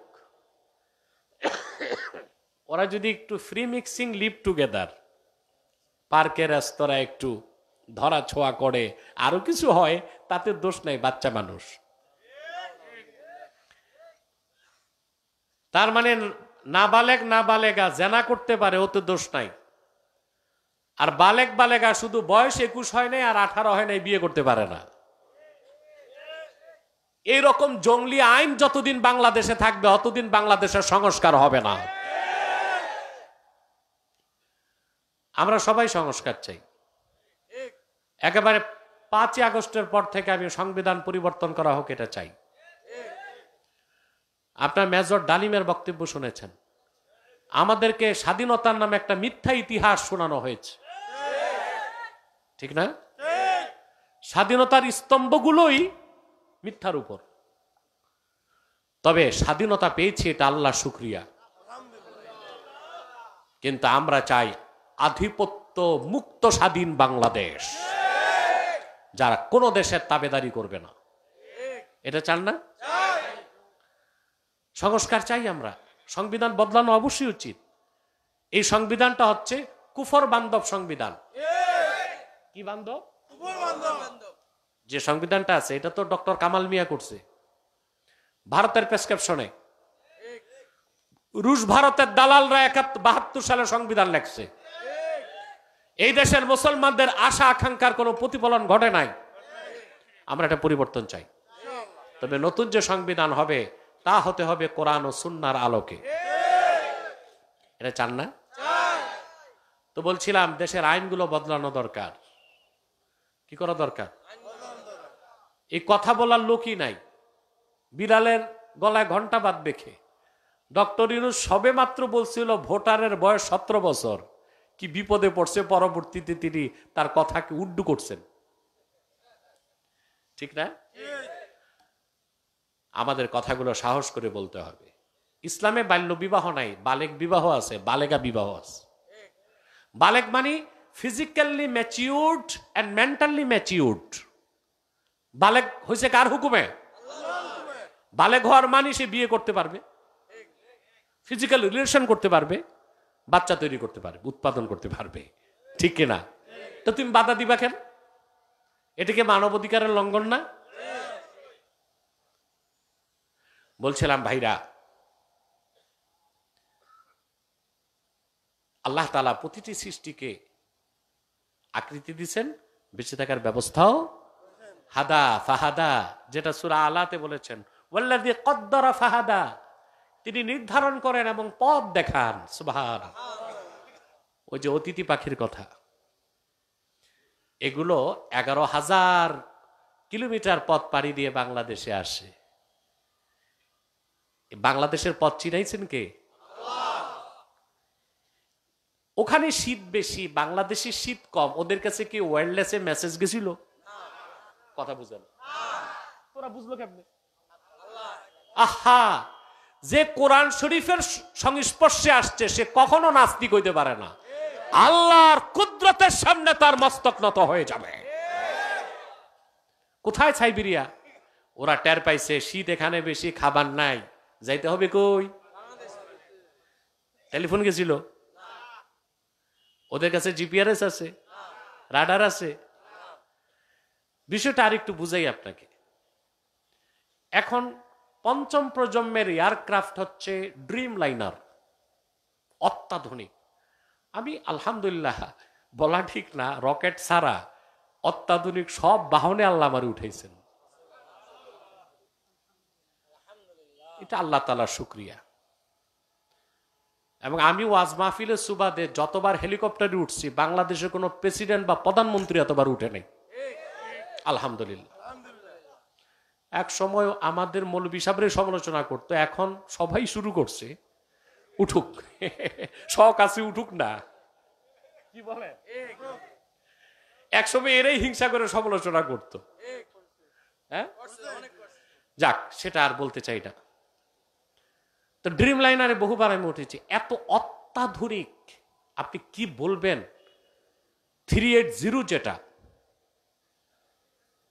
ওরা যদি একটু ফ্রি মিক্সিং লিভ টুগেদার, পার্কের রেস্তোরাঁ একটু ধরা ছোঁয়া করে, আরো কিছু হয়, তাতে দোষ নাই, বাচ্চা মানুষ। তার মানে নাবালেগ নাবালেগা জেনা করতে পারে, ওতে দোষ নাই। আর বালেগ বালেগা শুধু বয়স 21 হয় নাই আর 18 হয় নাই, বিয়ে করতে পারে না। এইরকম জঙ্গলি আইন যতদিন বাংলাদেশে থাকবে, অতদিন বাংলাদেশের সংস্কার হবে না। আমরা সবাই সংস্কার চাই। একেবারে 5ই আগস্টের পর থেকে আমি সংবিধান পরিবর্তন করা হোক, এটা চাই। আপনার মেজর ডালিমের বক্তব্য শুনেছেন, আমাদেরকে স্বাধীনতার নামে একটা মিথ্যা ইতিহাস শোনানো হয়েছে, ঠিক না? স্বাধীনতার স্তম্ভগুলোই মিথ্যার উপর। তবে স্বাধীনতা পেয়েছি, এটা আল্লাহ শুকরিয়া। কিন্তু আমরা চাই আধিপত্য মুক্ত স্বাধীন বাংলাদেশ, যারা কোনো দেশের তাবেদারি করবে না। এটা চান না? সংস্কার চাই আমরা। সংবিধান বদলানো অবশ্যই উচিত। এই সংবিধানটা হচ্ছে কুফর বান্ধব সংবিধান। কি বান্ধব? যে সংবিধানটা আছে এটা তো ডক্টর কামাল মিয়া করছে ভারতের প্রেসক্রিপশনে। রুশ ভারতের দালালরা 72 সালে সংবিধান লেখছে। এই দেশের মুসলমানদের আশা আকাঙ্ক্ষার কোনো প্রতিফলন ঘটে নাই। আমরা এটা পরিবর্তন চাই। তবে নতুন যে সংবিধান হবে তা হতে হবে কোরআন ও সুন্নাহর আলোকে। এটা চান না? তো বলছিলাম দেশের আইনগুলো বদলানো দরকার। কি করা দরকার? এই কথা বলার লোকই নাই। বিড়ালের গলায় ঘন্টা বাঁধবে খে। ডক্টর ইউনূস সবে মাত্র বলছিল ভোটারের বয়স 17 বছর, কি বিপদে পড়ছে, পরবর্তীতে তিনি তার কথাকে উড্ডু করছেন, ঠিক না? আমাদের কথাগুলো সাহস করে বলতে হবে। ইসলামে বাল্য বিবাহ নাই, বালেগ বিবাহ আছে, বালেগা বিবাহ আছে। বালেগ মানে physically matured and mentally matured. বালেগ হয়েছে কার হুকুমে? বালেগ হওয়ার মানে সে বিয়ে করতে পারবে, ফিজিক্যাল রিলেশন করতে পারবে, বাচ্চা তৈরি করতে পারবে, উৎপাদন করতে পারবে, ঠিক কিনা? তো তুমি বাধা দিবা কেন? এটাকে মানবাধিকারের লঙ্ঘন না? বলছিলাম ভাইরা, আল্লাহ তাআলা প্রতিটি সৃষ্টিকে আকৃতি দিয়েছেন, বেঁচে থাকার ব্যবস্থাও হাদা ফাহাদা, যেটা সূরা আলাতে বলেছেন ওয়াল্লাযী কদ্দারা ফাহাদা, তিনি নির্ধারণ করেন এবং পথ দেখান। সুবহানাল্লাহ। ওই যে অতিথি পাখির কথা, এগুলো 11,000 কিলোমিটার পথ পাড়ি দিয়ে বাংলাদেশে আসে। বাংলাদেশের পথ চিনাইছেন কে? ওখানে শীত বেশি, বাংলাদেশে শীত কম, ওদের কাছে কি ওয়্যারলেসে মেসেজ গেছিল? কথা বুঝেন? তোরা বুঝলো কেমনে? আহা, যে কোরআন শরীফের সংস্পর্শে আসছে সে কখনো নাস্তিক হইতে পারে না। আল্লাহর কুদরতের সামনে তার মস্তক নত হয়ে যাবে। কোথায় সাইবেরিয়া? ওরা টের পাইছে শীত এখানে বেশি, খাবার নাই, যাইতে হবে কই? টেলিফোন গেছিল? ওদের কাছে জিপিআরএস আছে, রাডার আছে। বিষয়টা আরেকটু বুঝাই আপনাকে। এখন পঞ্চম প্রজন্মের এয়ারক্রাফট হচ্ছে ড্রিম লাইনার, অত্যাধুনিক। আমি আলহামদুলিল্লাহ বলা ঠিক না, রকেট ছাড়া অত্যাধুনিক সব বাহনে আল্লাহ আমার উঠাইছেন, এটা আল্লাহ তাআলার শুকরিয়া। এবং আমি ওয়াজ মাহফিলের সুবাদে যতবার হেলিকপ্টারে উঠছি, বাংলাদেশের কোনো প্রেসিডেন্ট বা প্রধানমন্ত্রী এতবার উঠে নাই, আলহামদুলিল্লাহ। এক সময় আমাদের মৌলভী সাহেবের সমালোচনা করতো, এখন সবাই শুরু করছে উঠুক, শখ আছে উঠুক না, কি বলে? এক সময় এরাই হিংসা করে সমালোচনা করতো। হ্যাঁ, যাক, সেটা আর বলতে চাই না। তো ড্রিম লাইনারে বহুবার আমি উঠেছি, এত অত্যাধুনিক আপনি কি বলবেন। 380 যেটা,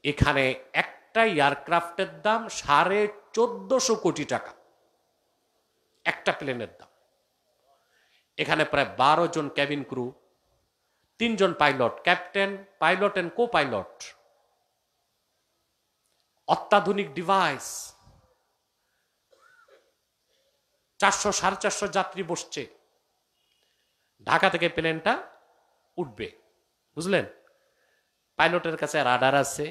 এখানে একটা এয়ারক্রাফটের দাম 1450 কোটি টাকা, একটা প্লেনের দাম। এখানে প্রায় 12 জন ক্যাবিন ক্রু, 3 জন pilot, captain, pilot and co pilot, অত্যাধুনিক ডিভাইস। 400-450 যাত্রী বসছে। ঢাকা থেকে প্লেনটা উঠবে, বুঝলেন? পাইলটের কাছে রাডার আছে,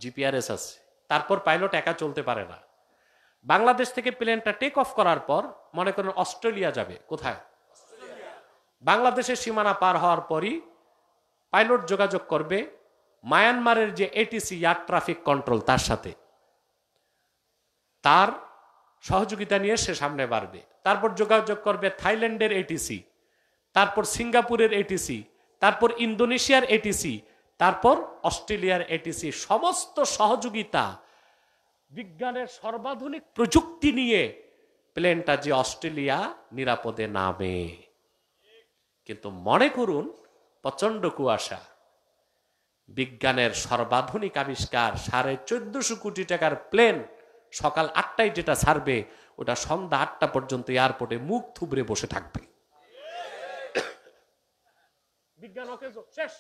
জিপিআরএস আছে। তারপর পাইলট একা চলতে পারে না। বাংলাদেশ থেকে প্লেনটা টেক অফ করার পর মনে করেন অস্ট্রেলিয়া যাবে। কোথায়? বাংলাদেশের সীমানা পার হওয়ার পরই পাইলট যোগাযোগ করবে মায়ানমারের যে এটিসি, এয়ার ট্রাফিক কন্ট্রোল, তার সাথে। তার সহযোগিতা নিয়ে সে সামনে বাড়বে। তারপর যোগাযোগ করবে থাইল্যান্ডের এটিসি, তারপর সিঙ্গাপুরের এটিসি, তারপর ইন্দোনেশিয়ার এটিসি, তারপর অস্ট্রেলিয়ার এটিসি। সমস্ত সহযোগিতা, বিজ্ঞানের সর্বাধুনিক প্রযুক্তি নিয়ে প্লেনটা যে অস্ট্রেলিয়া নিরাপদে নামে। কিন্তু মনে করুন প্রচন্ড কুয়াশা, বিজ্ঞানের সর্বাধুনিক আবিষ্কার 1450 কোটি টাকার প্লেন সকাল 8টায় যেটা ছাড়বে, ওটা সন্ধ্যা 8টা পর্যন্ত এয়ারপোর্টে মুখ থুবড়ে বসে থাকবে। বিজ্ঞান শেষ।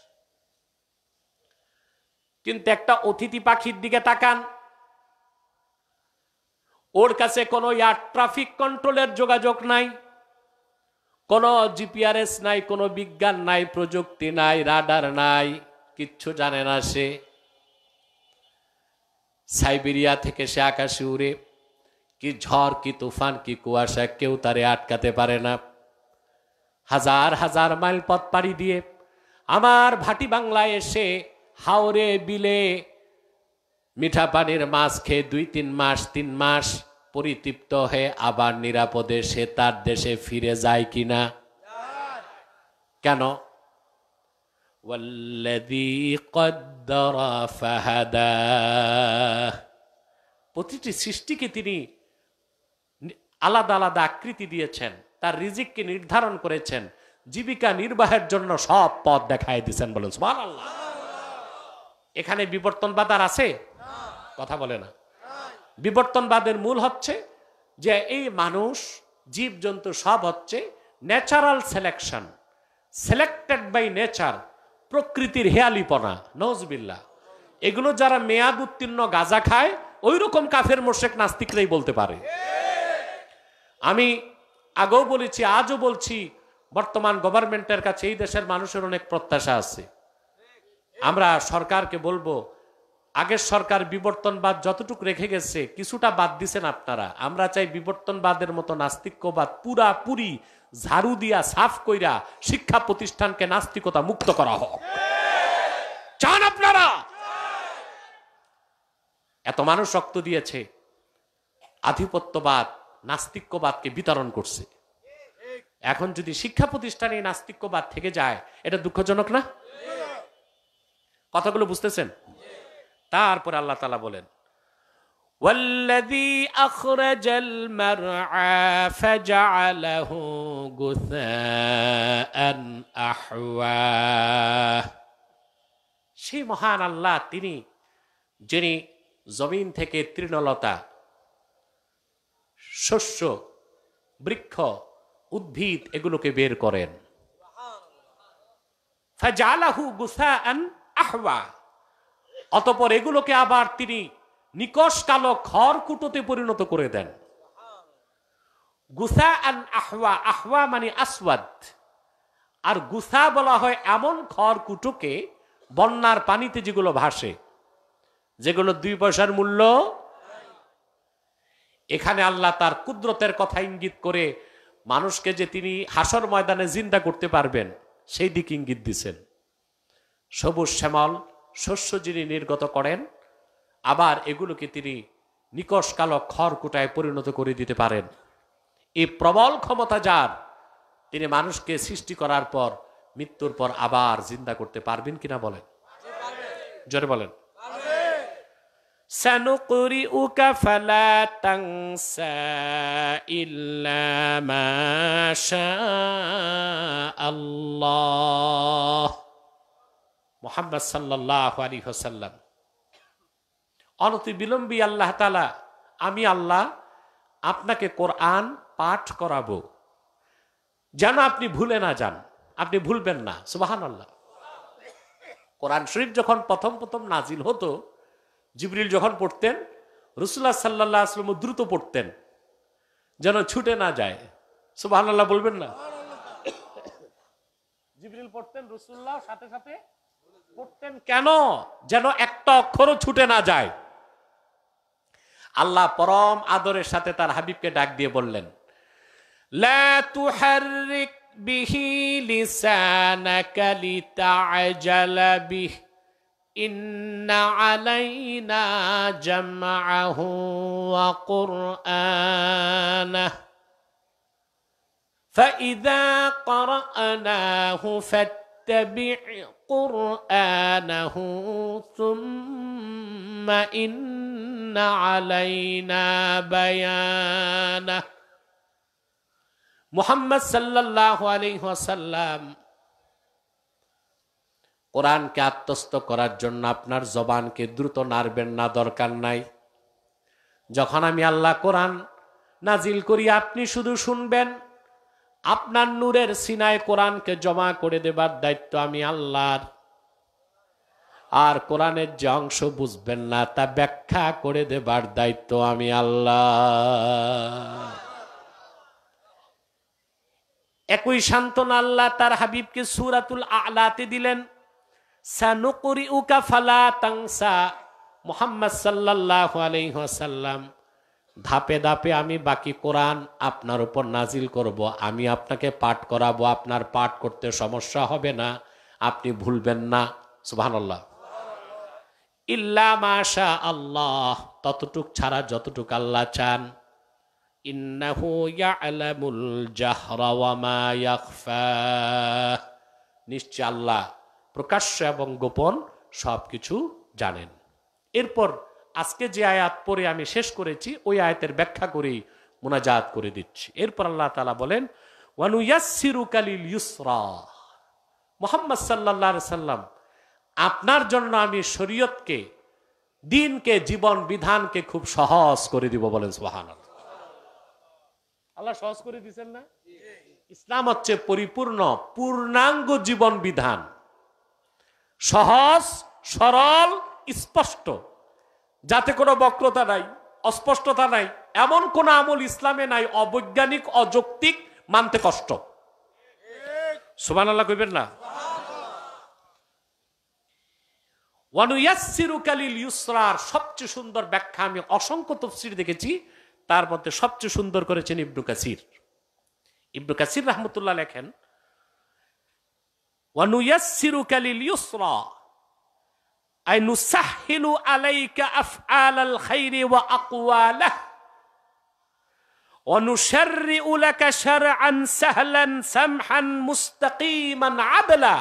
কিন্তু একটা অতিথি পাখির দিকে তাকান, ওর কাছে কোনো এয়ার ট্রাফিক কন্ট্রোলের যোগাযোগ নাই, কোনো জিপিআরএস নাই, কোনো বিজ্ঞান নাই, প্রযুক্তি নাই, রাডার নাই, কিচ্ছু জানে না। সে সাইবেরিয়া থেকে সে আকাশে উড়ে, কি ঝড়, কি তুফান, কি কুয়াশা, কেউ তারে আটকাতে পারে না। হাজার হাজার মাইল পথ পাড়ি দিয়ে আমার ভাটি বাংলায় এসে হাওরে বিলে মিঠা পানির মাছ খেয়ে 2-3 মাস 3 মাস পরিতৃপ্ত হয়ে আবার নিরাপদে সে তার দেশে ফিরে যায় কিনা? কেন? ওয়াল্লাযী কদ্দারা ফাহাদা। প্রতিটি সৃষ্টিকে তিনি আলাদা আলাদা আকৃতি দিয়েছেন, তার রিজিককে নির্ধারণ করেছেন, জীবিকা নির্বাহের জন্য সব পথ দেখায় দিয়েছেন। বলেন সুবহানাল্লাহ। এখানে বিবর্তনবাদ আর আছে? কথা বলে না। বিবর্তনবাদের মূল হচ্ছে যে এই মানুষ জীবজন্তু সব হচ্ছে natural selection, selected by nature, প্রকৃতির হেয়ালিপনা, নওজবিল্লাহ। এগুলো যারা মেয়াদ উত্তীর্ণ গাঁজা খায় ওই রকম কাফের মুশরিক নাস্তিকরাই বলতে পারে। আমি আগেও বলেছি, আজও বলছি, বর্তমান গভর্নমেন্টের কাছে এই দেশের মানুষের অনেক প্রত্যাশা আছে। আমরা সরকারকে বলবো, আগের সরকার বিবর্তনবাদ যতটুকু রেখে গেছে কিছুটা বাদ দিছেন আপনারা। আমরা চাই বিবর্তনবাদের মতো নাস্তিক্যবাদ পুরাপুরি ঝাড়ু দিয়া সাফ কইরা শিক্ষা প্রতিষ্ঠানকে নাস্তিকতা মুক্ত করা হোক। চান আপনারা? এত মানুষ রক্ত দিয়েছে, আধিপত্যবাদ নাস্তিক্যবাদকে বিতরণ করছে। এখন যদি শিক্ষা প্রতিষ্ঠানে নাস্তিক্যবাদ থেকে যায়, এটা দুঃখজনক না? কথাগুলো বুঝতেছেন? তারপরে আল্লাহ তাআলা বলেন, ওয়াল্লাযী আখরাজাল মারআ ফাজআলাহু গুসাআন আহওয়া। সেই মহান আল্লাহ তিনি, যিনি জমিন থেকে তৃণলতা, শস্য, বৃক্ষ, উদ্ভিদ এগুলোকে বের করেন। ফাজআলাহু গুসাআন আহওয়া, অতঃপর এগুলোকে আবার তিনি নিকষ কালো খড়কুটোতে পরিণত করে দেন। গুসাআন আহওয়া, আহওয়া মানে আসওয়াদ, আর গুসা বলা হয় এমন খড়কুটোকে বন্যার পানিতে যেগুলো ভাসে, যেগুলো 2 পয়সার মূল্য। এখানে আল্লাহ তার কুদরতের কথা ইঙ্গিত করে মানুষকে যে তিনি হাসর ময়দানে জিন্দা করতে পারবেন সেই দিকে ইঙ্গিত দিচ্ছেন। সবুজ শ্যামল শস্য যিনি নির্গত করেন, আবার এগুলোকে তিনি নিকষ কালো খড়কুটায় পরিণত করে দিতে পারেন। এই প্রবল ক্ষমতা যার, তিনি মানুষকে সৃষ্টি করার পর মৃত্যুর পর আবার জিন্দা করতে পারবেন কিনা বলেন? জোরে বলেন। সানুকরিউকা ফালা তানসা ইল্লা মা শাআল্লাহ। মুহাম্মদ সাল্লাল্লাহু আলাইহি ওয়াসাল্লাম অনতি বিলম্বী আল্লাহ তাআলা, আমি আল্লাহ আপনাকে কোরআন পাঠ করাবো যেন আপনি ভুলে না যান। আপনি ভুলবেন না। সুবহানাল্লাহ। কোরআন শরীফ যখন প্রথম প্রথম নাজিল হতো, জিবরিল যখন পড়তেন, রাসূলুল্লাহ সাল্লাল্লাহু আলাইহি ওয়াসাল্লাম দ্রুত পড়তেন যেন ছুটে না যায়। সুবহানাল্লাহ বলবেন না? জিবরিল পড়তেন, রাসূলুল্লাহ সাথে সাথে পড়তেন। কেন? যেন একটা অক্ষরও ছুটে না যায়। আল্লাহ পরম আদরের সাথে তার হাবিবকে ডাক দিয়ে বললেন, লা তুহাররিক বিহি লিসানাকা লিতাআজালা বিহি ইন্না আলাইনা জামআহু ওয়া কুরআনাহু ফাইযা ক্বরানাহু ফাত্তাবি' কুরআনাহু সুম্মা ইন্না আলাইনা বায়ানাহু। মুহাম্মদ সাল্লাল্লাহু আলাইহি ওয়াসাল্লাম, কোরআনকে আত্মস্থ করার জন্য আপনার জবানকে দ্রুত নাড়বেন না, দরকার নাই। যখন আমি আল্লাহ কোরআন নাজিল করি, আপনি শুধু শুনবেন। আপনার নূরের সিনায় কোরআনকে জমা করে দেবার দায়িত্ব আমি আল্লাহর। আর কোরআনের যে অংশ বুঝবেন না তা ব্যাখ্যা করে দেবার দায়িত্ব আমি আল্লাহ। একই সান্ত্বনা আল্লাহ তার হাবিবকে সূরাতুল আ'লাতে দিলেন, সানুকরিউকা ফালা তানসা। মুহাম্মদ সাল্লাল্লাহু আলাইহি ওয়াসাল্লাম, ধাপে ধাপে আমি বাকি কোরআন আপনার উপর নাজিল করব, আমি আপনাকে পাঠ করাবো। আপনার পাঠ করতে সমস্যা হবে না, আপনি ভুলবেন না। সুবহানাল্লাহ। ইল্লা মা শা আল্লাহ, ততটুক ছাড়া যতটুক আল্লাহ চান। ইন্নাহু ইয়ালামুল জাহরা ওয়া মা ইয়াখফা, নিশ্চয় আল্লাহ প্রকাশ্য এবং গোপন সবকিছু জানেন। এরপর আজকে যে আয়াত পড়ে আমি শেষ করেছি ওই আয়াতের ব্যাখ্যা করেই মুনাজাত করে দিচ্ছি। এরপর আল্লাহ তাআলা বলেন, ওয়া নুয়াসসিরুকা লিল ইউসরা। মুহাম্মদ সাল্লাল্লাহু আলাইহি সাল্লাম, আপনার জন্য আমি শরীয়তকে দিনকে, জীবন বিধানকে খুব সহজ করে দিব, বলেন সুবহানাল্লাহ। আল্লাহ সহজ করে দিচ্ছেন না? ইসলাম হচ্ছে পরিপূর্ণ পূর্ণাঙ্গ জীবন বিধান, সহজ, সরল, স্পষ্ট, যাতে কোনো বক্রতা নাই, অস্পষ্টতা নাই। এমন কোন আমল ইসলামে নাই অবৈজ্ঞানিক, অযৌক্তিক, মানতে কষ্ট। সুবহানাল্লাহ কইবেন না? ওয়ানুয়াসসিরুকা লিল ইউসরার সবচেয়ে সুন্দর ব্যাখ্যা আমি অসংখ্য তাফসীর দেখেছি, তার মধ্যে সবচেয়ে সুন্দর করেছেন ইবনে কাসির। ইবনে কাসির রাহমাতুল্লাহ লেখেন, ওয়ানুয়াসসিরুকা লিল ইউসরা আই নুসাহহিলু আলাইকা আফআলাল খাইরি ওয়া আকওয়ালাহ ওয়া নুশাররিউ লাকা শারআন সাহলান সামহান মুস্তাকিমান আদলা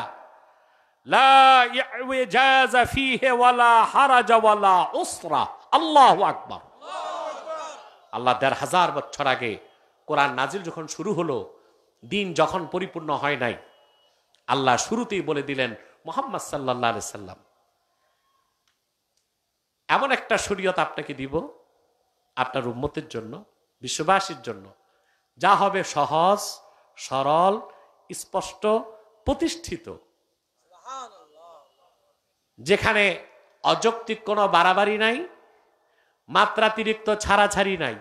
লা ইউজাজ ফীহি ওয়ালা হারাজ ওয়ালা উসরা। আল্লাহু আকবার। আল্লাহ ১৫০০ বছর আগে কোরআন নাজিল যখন শুরু হলো, দিন যখন পরিপূর্ণ হয় নাই, আল্লাহ শুরুতেই বলে দিলেন, মুহাম্মদ সাল্লাল্লাহু আলাইহি সাল্লাম, এমন একটা শরীয়ত আপনাকে দিব আপনার উম্মতের জন্য, বিশ্ববাসীর জন্য, যা হবে সহজ, সরল, স্পষ্ট, প্রতিষ্ঠিত, যেখানে অযৌক্তিক কোনো বাড়াবাড়ি নাই, মাত্রাতিরিক্ত ছাড়াছাড়ি নাই।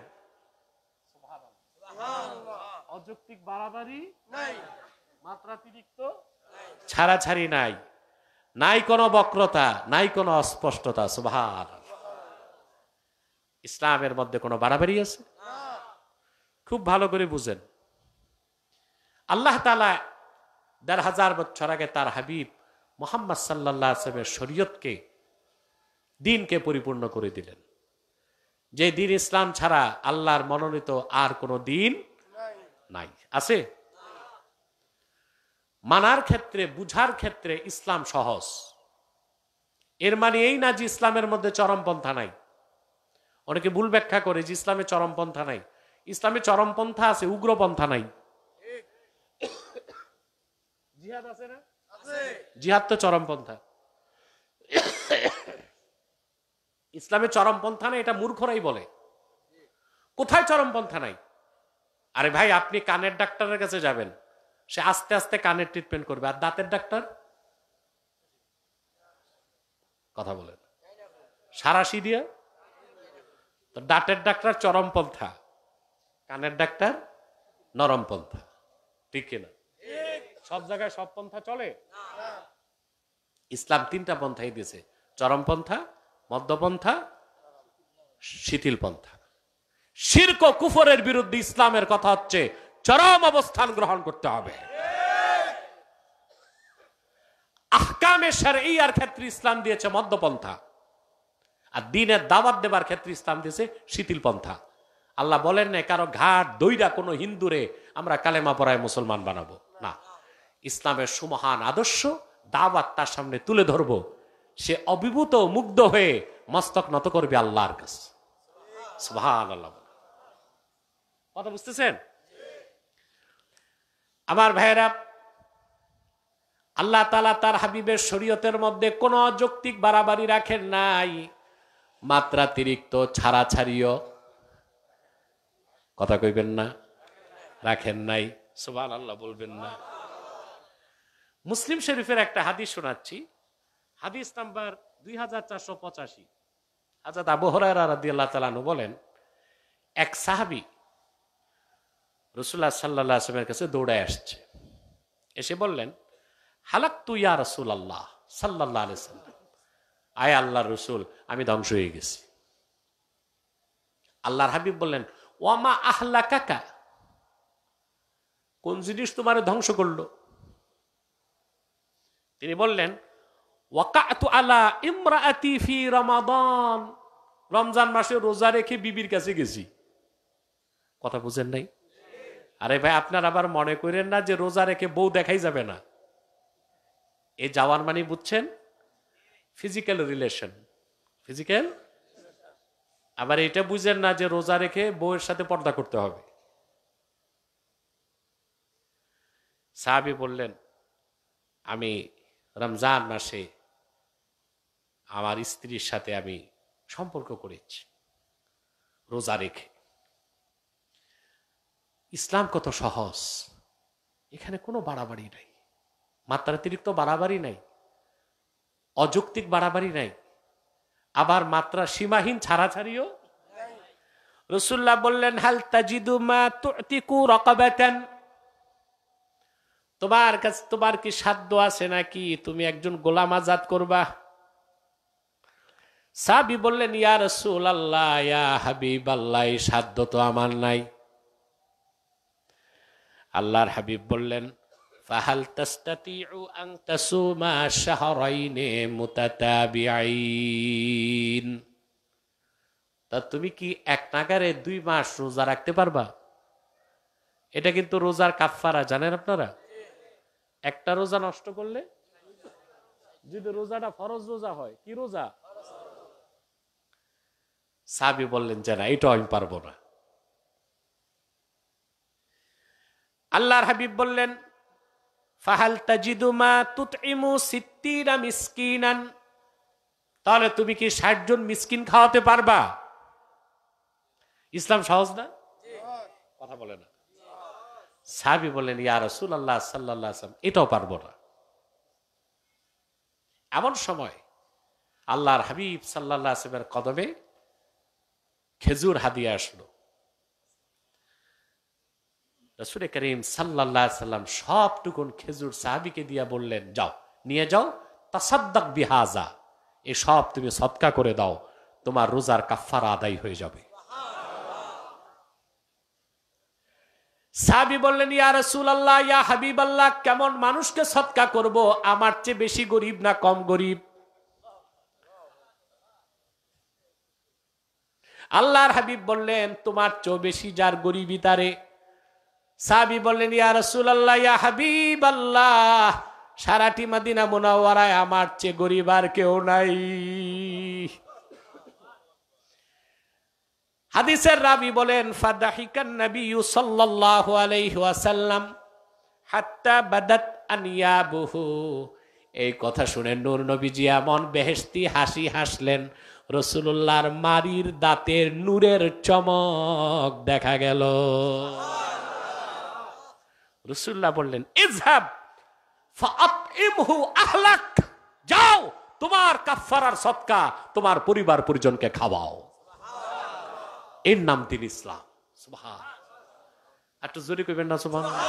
অযৌক্তিক বাড়াবাড়ি নাই, মাত্রাতিরিক্ত ছাড়াছাড়ি নাই, নাই কোনো বক্রতা, নাই কোনো অস্পষ্টতা। সুবহানাল্লাহ। ইসলামের মধ্যে কোনো বাড়াবাড়ি আছে? খুব ভালো করে বুঝেন। আল্লাহ তাআলা ১৫০০ বছর আগে তার হাবিব মুহাম্মদ সাল্লাল্লাহু আলাইহি ওয়াসাল্লামের শরীয়তকে, দিনকে পরিপূর্ণ করে দিলেন। যে দিন ইসলাম ছাড়া আল্লাহর মনোনীত আর কোনো দিন নাই। আছে? মানার ক্ষেত্রে, বুঝার ক্ষেত্রে ইসলাম সহজ। এর মানে এই না যে ইসলামের মধ্যে চরমপন্থা নাই। অনেকে ভুল ব্যাখ্যা করে যে ইসলামে চরমপন্থা নাই। ইসলামে চরমপন্থা আছে, উগ্রপন্থা নাই। জিহাদ আছে না? জিহাদ তো চরমপন্থা। ইসলামে চরমপন্থা নাই, এটা মূর্খরাই বলে। কোথায় চরমপন্থা নাই? আরে ভাই, আপনি কানের ডাক্তারের কাছে যাবেন, সে আস্তে আস্তে কানের ট্রিটমেন্ট করবে। আর দাঁতের ডাক্তার কথা বলেন সারাশি দিয়ে। তো দাঁতের ডাক্তার চরমপন্থা, কানের ডাক্তার নরমপন্থা। ঠিক কিনা? সব জায়গায় সব পন্থা চলে? ইসলাম ৩টা পন্থাই দিয়েছে: চরমপন্থা, মধ্যপন্থা, শিথিল পন্থা। শিরক ও কুফরের বিরুদ্ধে ইসলামের কথা হচ্ছে চরম অবস্থান গ্রহণ করতে হবে। আহকামে শরঈয়ার ক্ষেত্রে ইসলাম দিয়েছে মধ্যপন্থা, আর দ্বীনের দাওয়াত দেবার ক্ষেত্রে ইসলাম দিয়েছে শিথিল পন্থা। আল্লাহ বলেন না কারো ঘাট দইরা কোনো হিন্দুরে আমরা কালেমা পড়ায় মুসলমান বানাবো না। ইসলামের সুমহান আদর্শ দাওয়াত তার সামনে তুলে ধরবো, সে অভিভূত, মুগ্ধ হয়ে মস্তক নত করবে আল্লাহর কাছে। সুবহানাল্লাহ। কথা বুঝতেছেন আমার ভাইয়েরা? আল্লাহ তাআলা তার হাবিবের শরীয়তের মধ্যে কোনো অযৌক্তিক বাড়াবাড়ি রাখেন নাই, মাত্রাতিরিক্ত ছাড়াছাড়িও, কথা কইবেন না, রাখেন নাই। সুবহানাল্লাহ বলবেন না? মুসলিম শরীফের একটা হাদিস শোনাচ্ছি, হাদিস নাম্বার 2485। হযরত আবু হুরায়রা রাদিয়াল্লাহু তাআলা আনহু বলেন, এক সাহাবী রাসূলুল্লাহ সাল্লাল্লাহু আলাইহি ওয়াসাল্লামের কাছে দৌড়ায় আসছে, এসে বললেন, হালাকতু ইয়া রাসূলুল্লাহ সাল্লাল্লাহু আলাইহি ওয়াসাল্লাম, আয় আল্লাহর রাসূল, আমি ধ্বংস হয়ে গেছি। আল্লাহর হাবিব বললেন, ওয়ামা আহলাকাকা, কোন জিনিস তোমারে ধ্বংস করলো? তিনি বললেন, ওয়াকাতু আলা ইমরাআতি ফি রমাদান, রমজান মাসে রোজা রেখে বিবির কাছে গেছি। কথা বুঝেন নাই? আরে ভাই, আপনার আবার মনে করেন না যে রোজা রেখে বউ দেখাই যাবে না। এই যাওয়ার মানে বুঝছেন ফিজিক্যাল রিলেশন, ফিজিক্যাল। আবার এটা বুঝেন না যে রোজা রেখে বউয়ের সাথে পর্দা করতে হবে। সাহাবী বললেন, আমি রমজান মাসে আমার স্ত্রীর সাথে আমি সম্পর্ক করেছি রোজা রেখে। ইসলাম কত সহজ, এখানে কোনো বাড়াবাড়ি নাই, মাত্রাতিরিক্ত বাড়াবাড়ি নাই, অযৌক্তিক বাড়াবাড়ি নাই, আবার মাত্রা সীমাহীন ছাড়াছাড়িও। রাসূলুল্লাহ বললেন, হাল তাজিদু মা তুতিকু রাকাবাতান, তোমার কি সাধ্য আছে নাকি তুমি একজন গোলাম আজাদ করবা? সাহাবী বললেন, ইয়া রাসূলুল্লাহ, ইয়া হাবিবাল্লাহ, এই সাধ্য তো আমার নাই। আল্লাহর হাবিব বললেন, ফাহাল তাস্তাতিউ আন তাসুমা শাহরাইনি মুতাতাবিআইন, তা তুমি কি এক নাগারে 2 মাস রোজা রাখতে পারবা? এটা কিন্তু রোজার কাফফারা, জানেন আপনারা? একটা রোজা নষ্ট করলে, যদি রোজাটা ফরজ রোজা হয়, কি রোজা? সাহাবী বললেন যে না, এটা আমি পারবো না। আল্লাহর হাবিব বললেন, ফাহাল তাজিদু মা তুতইমু 60 মিসকিনান, তাহলে তুমি কি 60 জন মিসকিন খাওয়াতে পারবা? ইসলাম সহজ না? কথা বলে না। সাহাবী বললেন, ইয়া রাসূলুল্লাহ সাল্লাল্লাহু আলাইহি ওয়াসাল্লাম, এটাও পারবো না। এমন সময় আল্লাহর হাবিব সাল্লাল্লাহু আলাইহি ওয়াসাল্লামের কদমে খেজুর হাদিয়া আসলো। রাসূল করিম সাল্লাল্লাহু আলাইহি ওয়াসাল্লাম সবটুকুন খেজুর সাহাবীকে দিয়া বললেন, যাও নিয়ে যাও, তাসাদ্দাক বিহাজা, এই সব তুমি সদকা করে দাও, তোমার রোজার কাফফারা আদায় হয়ে যাবে। সাহাবী বললেন, ইয়া রাসূলুল্লাহ, ইয়া হাবিবাল্লাহ, কেমন মানুষকে সদকা করব? আমার চেয়ে বেশি গরিব না কম গরিব? আল্লাহর হাবিব বললেন, তোমার চেয়ে বেশি যার গরিবই তারে। সাহাবী বললেন, ইয়া রাসূলুল্লাহ, ইয়া হাবিবাল্লাহ, সারাটি মদিনা মুনাওয়ারায় আমার চেয়ে গরিব আর কেউ নাই। হাদিসের রাবী বলেন, ফাদাহিকান নবী সাল্লাল্লাহু আলাইহি ওয়াসাল্লাম হাত্তা বাদাত আনিয়াবুহু, এই কথা শুনে নূর নবীজি এমন বেহেশতি হাসি হাসলেন, রাসূলুল্লাহর মারির দাঁতের নূরের চমক দেখা গেল। রাসূলুল্লাহ বললেন, ইযহাব ফাআতইমহু আহলাক, যাও তোমার কাফফারার সদকা তোমার পরিবার পরিজনকে খাওয়াও। এর নাম দিন ইসলাম। সুবহান, একটু জোরে কইবেন না সুবহানাল্লাহ।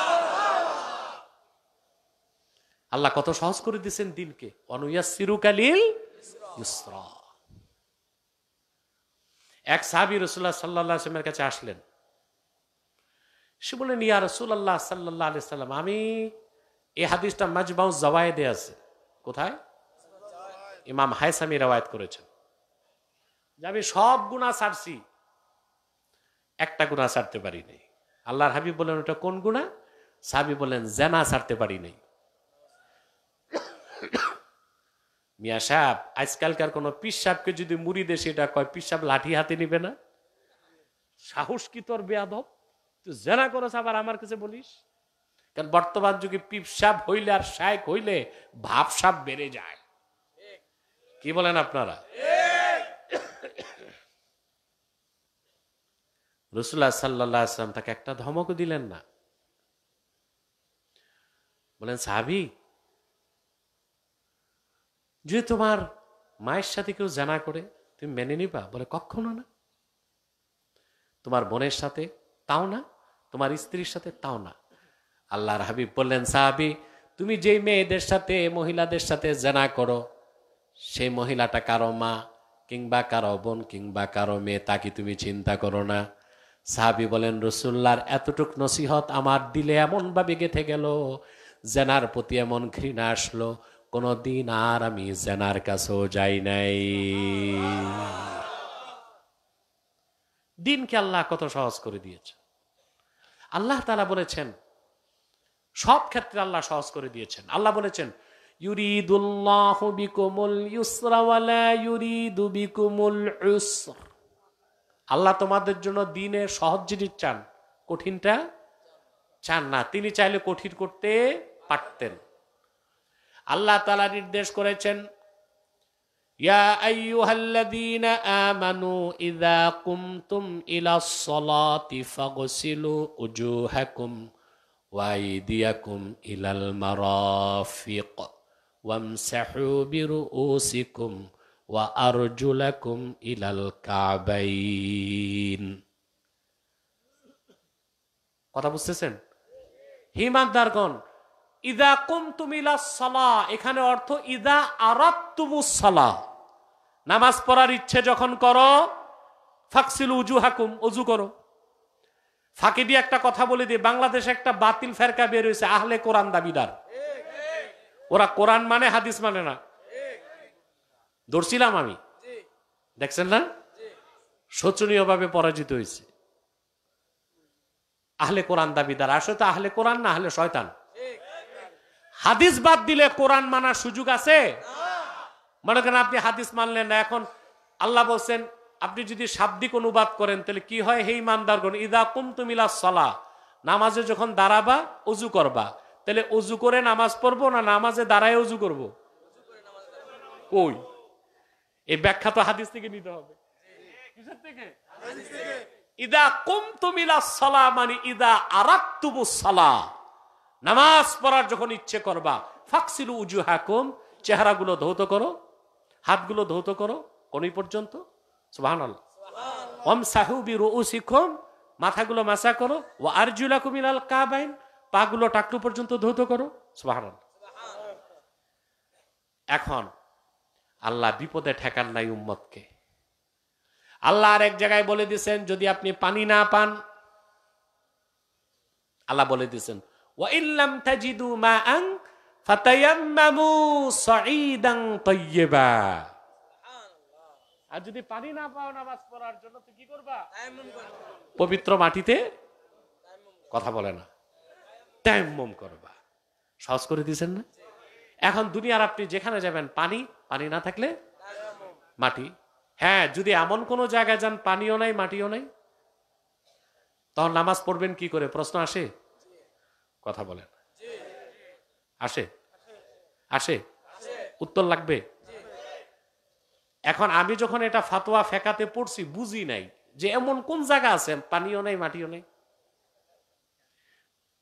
আল্লাহ কত সহজ করে দিয়েছেন দিনকে, অনুয়াসসিরুকা লিল ইসরা। এক সাহাবী রাসূলুল্লাহ সাল্লাল্লাহু আলাইহি ওয়াসাল্লামের কাছে আসলেন। সে বললেন, ইয়া রাসূলুল্লাহ সাল্লাল্লাহু আলাইহি ওয়াসাল্লাম, আমি এই হাদিসটা মাজমাউজ জাওয়ায়েদে আছে। কোথায়? ইমাম হায়সামি রওয়ায়াত করেছেন যে আমি সব গুনাহ ছাড়ছি, একটা গুনাহ ছাড়তে পারি নাই। আল্লাহর হাবিব বললেন, ওটা কোন গুনাহ? সাহাবী বললেন, জিনা ছাড়তে পারি নাই। মিয়া সাহেব, আজকালকার কোন পীর সাহেবকে যদি মুড়ি দেশে এটা কয়, পীর সাহেব লাঠি হাতে নিবে না? সাহস কি তোর বেয়াদব, তুই জিনা করছ আবার আমার কাছে বলিস? কারণ বর্তমান যুগে পীর সাহেব হইলে আর শায়েখ হইলে ভাব সাপ বেড়ে যায়। কি বলেন আপনারা? রাসূলুল্লাহ সাল্লাল্লাহু আলাইহি ওয়াসাল্লাম তাকে একটা ধমকও দিলেন না। বলেন, সাহাবী, যে তোমার মায়ের সাথে কেউ জিনা করে তুমি মেনে নিবা? বলে, কখনো না। তোমার বোনের সাথে তাও না, তোমার স্ত্রীর সাথে তাও না। আল্লাহর হাবিব বললেন, সাহাবী, তুমি যেই মেয়েদের সাথে মহিলাদের সাথে জিনা করো, সেই মহিলাটা কারো মা কিংবা কারো বোন কিংবা কারো মেয়ে, তা কি তুমি চিন্তা করো না? সাহাবী বলেন, রাসূলুল্লাহর এতটুক নসিহত আমার দিলে এমন ভাবে গেঁথে গেল, জিনার প্রতি এমন ঘৃণা আসলো, কোনদিন আর আমি জিনার কাছেও যাই নাই। দিনকে আল্লাহ কত সহজ করে দিয়েছে। আল্লাহ তাআলা বলেছেন, সব ক্ষেত্রে আল্লাহ সহজ করে দিয়েছেন। আল্লাহ বলেছেন, ইউরিদুল্লাহু বিকুমুল ইউসরা ওয়া লা ইউরিদু বিকুমুল উসর। আল্লাহ তোমাদের জন্য দিনে সহজ জিনিস চান, কঠিনটা চান না। তিনি চাইলে কঠিন করতে পারতেন। আল্লাহ তাআলা নির্দেশ করেছেন, ইয়া আইয়ুহাল্লাযীনা আমানু ইযা কুমতুম ইলাস সালাতি ফাগসিলু উজুহাকুম ওয়া আইদিয়াকুম ইলাল মারাফিক ওয়ামসাহু বিরুউসিকুম ওয়া আরজুলাকুম ইলাল কাবাইন। কথা বুঝতেছেন? হিমানদারগণ, ইদা কুমতুম ইলাস সালাহ, এখানে অর্থ ইদা আরাদতুমুস সালাহ, নামাজ পড়ার ইচ্ছে যখন করো, ফাকসিলু উজুহাকুম, ওযু করো। ফাঁকি দিয়ে একটা কথা বলে দিই, বাংলাদেশে একটা বাতিল ফেরকা বের হয়েছে, আহলে কোরআন দাবিদার। ওরা কোরআন মানে হাদিস মানে না। ধরছিলাম আমি, দেখছেন না? শোচনীয় ভাবে পরাজিত হয়েছে। আহলে কোরআন দাবিদার, আসলে তো আহলে কোরআন না, আহলে শয়তান। হাদিস বাদ দিলে কোরআন মানার সুযোগ আছে? মনে করেন আপনি হাদিস মানলেন না, এখন আল্লাহ বলছেন আপনি যদি শাব্দিক অনুবাদ করেন তাহলে কি হয়? হে ইমানদারগণ, ইদা কুমতুম ইলাস সালাহ, নামাজে যখন দাঁড়াবা ওযু করবা। তাহলে ওযু করে নামাজ পড়বো না নামাজে দাঁড়ায় ওযু করব? কই? এই ব্যাখ্যা তো হাদিস থেকে নিতে হবে। কিসের থেকে? ইদা কুমতুম ইলাস সালাহ মানে ইদা আরাদতুমুস সালাহ, নামাজ পড়ার যখন ইচ্ছে করবা, ফাকসিলু উজুহাকুম, চেহারাগুলো ধৌত করো, হাতগুলো ধৌত করো কোনি পর্যন্ত। সুবহানাল্লাহ। ওয়ামসাহু বিরুউসিকুম, মাথাগুলো মাসা করো। ওয়া আরজুলাকুম ইলাল কাবাইন, পাগুলো টাকটু পর্যন্ত ধৌত করো। সুবহানাল্লাহ। এখন আল্লাহ বিপদে ঠেকান নাই উম্মতকে। আল্লাহ আর এক জায়গায় বলে দিয়েছেন, যদি আপনি পানি না পান, আল্লাহ বলে দিয়েছেন ওয়া ইল্লাম তাজিদু মাআন ফাতায়াম্মামু সাঈদান তাইয়্যিবা, আর যদি পানি না পাও নামাজ পড়ার জন্য তো কি করবা? পবিত্র মাটিতে, কথা বলে না, তায়াম্মুম করবা। সহজ করে দিয়েছেন না? এখন দুনিয়ার আপনি যেখানে যাবেন, পানি, পানি না থাকলে মাটি। হ্যাঁ, যদি এমন কোন জায়গায় যান পানিও নাই মাটিও নাই, তখন নামাজ পড়বেন কি করে? প্রশ্ন আসে? কথা বলেন, আসে? আসে? উত্তর লাগবে। এখন আমি যখন এটা ফাতোয়া ফেকাতে পড়ছি, বুঝি নাই যে এমন কোন জায়গা আছে পানিও নাই মাটিও নাই।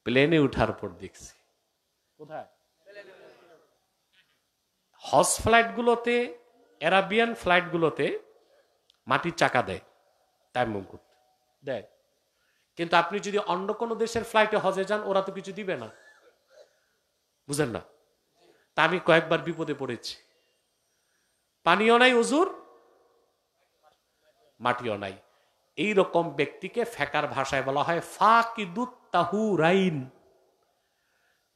প্লেনে উঠার পর দেখছি। কোথায়? হজ ফ্লাইট গুলোতে, আরাবিয়ান ফ্লাইট গুলোতে মাটির চাকা দেয় তায়াম্মুম করতে দেয়, কিন্তু আপনি যদি অন্য কোনো দেশের ফ্লাইটে হজে যান, ওরা তো কিছু দিবে না। বুঝেন না? তা আমি কয়েকবার বিপদে পড়েছি, পানিও নাই ওযুর, মাটিও নাই। এই রকম ব্যক্তিকে ফেকার ভাষায় বলা হয় ফাকিদুত তাহুরাইন,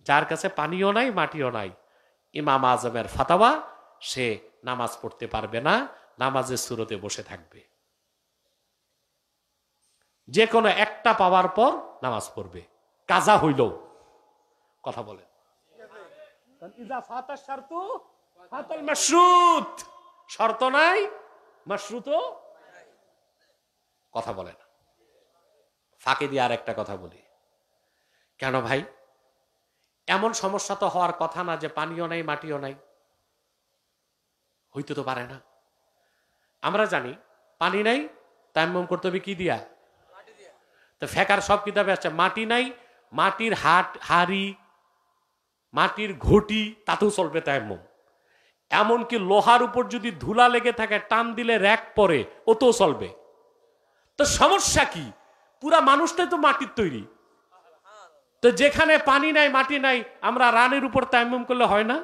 যার কাছে পানিও নাই মাটিও নাই। ইমাম আজমের ফাতাওয়া, সে নামাজ পড়তে পারবে না, নামাজের সুরতে বসে থাকবে। যে কোনো একটা পাওয়ার পর নামাজ পড়বে, কাজা হইল। কথা বলেন, শর্ত নাই, মাশরুত। কথা বলেন। ফাঁকে দিয়ে আর একটা কথা বলি, কেন ভাই? এমন সমস্যা তো হওয়ার কথা না যে পানিও নাই মাটিও নাই, হইতে তো পারে না। আমরা জানি পানি নাই, তায়াম্মুম করতে হবে কি দিয়া? তো ফেকার সব কিতাবে আছে মাটি নাই, মাটির হাড়ি, মাটির ঘটি, তাতেও চলবে তায়াম্মুম। এমনকি লোহার উপর যদি ধুলা লেগে থাকে, টান দিলে র‍্যাক পরে, ওতেও চলবে। তো সমস্যা কি? পুরা মানুষটাই তো মাটির তৈরি। তো যেখানে পানি নাই মাটি নাই, আমরা রানের উপর তায়াম্মুম করলে হয় না?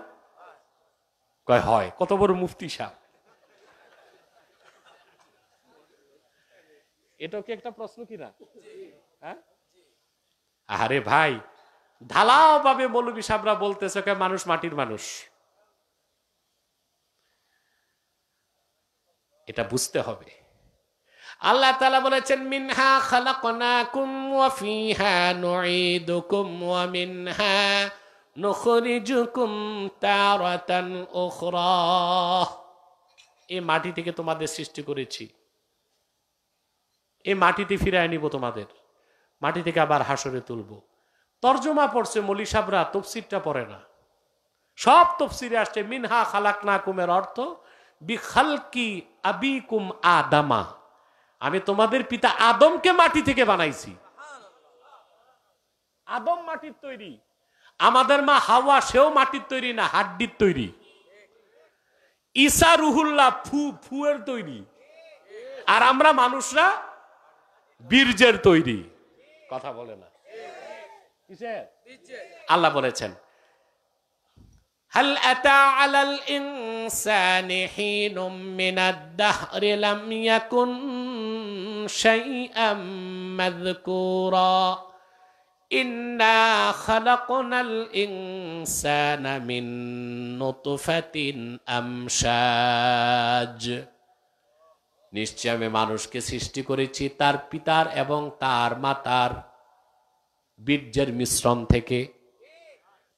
কয় হয়। কত বড় মুফতি সাহেব! এটাও কি একটা প্রশ্ন কিনা? হ্যাঁ, আরে ভাই, ঢালাও ভাবে মৌলবী সাহেবরা বলতেছে মানুষ মাটির মানুষ। এটা বুঝতে হবে। আল্লাহ তাআলা বলেছেন মিনহা খালাকনাকুম ওয়া ফিহা নুঈদুকুম ওয়া মিনহা নুখরিজুকুম তারাতান উখরা। এই মাটি থেকে তোমাদের সৃষ্টি করেছি, এই মাটিতে ফিরায় নিব তোমাদের, মাটি থেকে আবার হাসরে তুলব। তরজমা পড়ছে মৌলী সাহেবরা, তফসিরটা পড়ে না। সব তফসিরে আসছে মিনহা খালাকনাকুমের অর্থ বিখালকি আবিকুম আদামা, আমি তোমাদের পিতা আদমকে মাটি থেকে বানাইছি। আদম মাটির তৈরি, আমাদের মা হাওয়া সেও মাটির তৈরি না, হাড্ডির তৈরি। ঈসা রুহুল্লাহ ফুয়ের তৈরি, আর আমরা মানুষরা বীর্যের তৈরি। কথা বলে না, আল্লাহ বলেছেন হাল আতা আলাল ইনসানি হিনুম মিনাদ দাহরি লাম ইয়াকুন শাইআম মাযকুরা ইন্না খালাকনাল ইনসানা মিন নুতফাতিন আমশাজ, নিশ্চয় আমি মানুষকে সৃষ্টি করেছি তার পিতার এবং তার মাতার বীর্যের মিশ্রণ থেকে।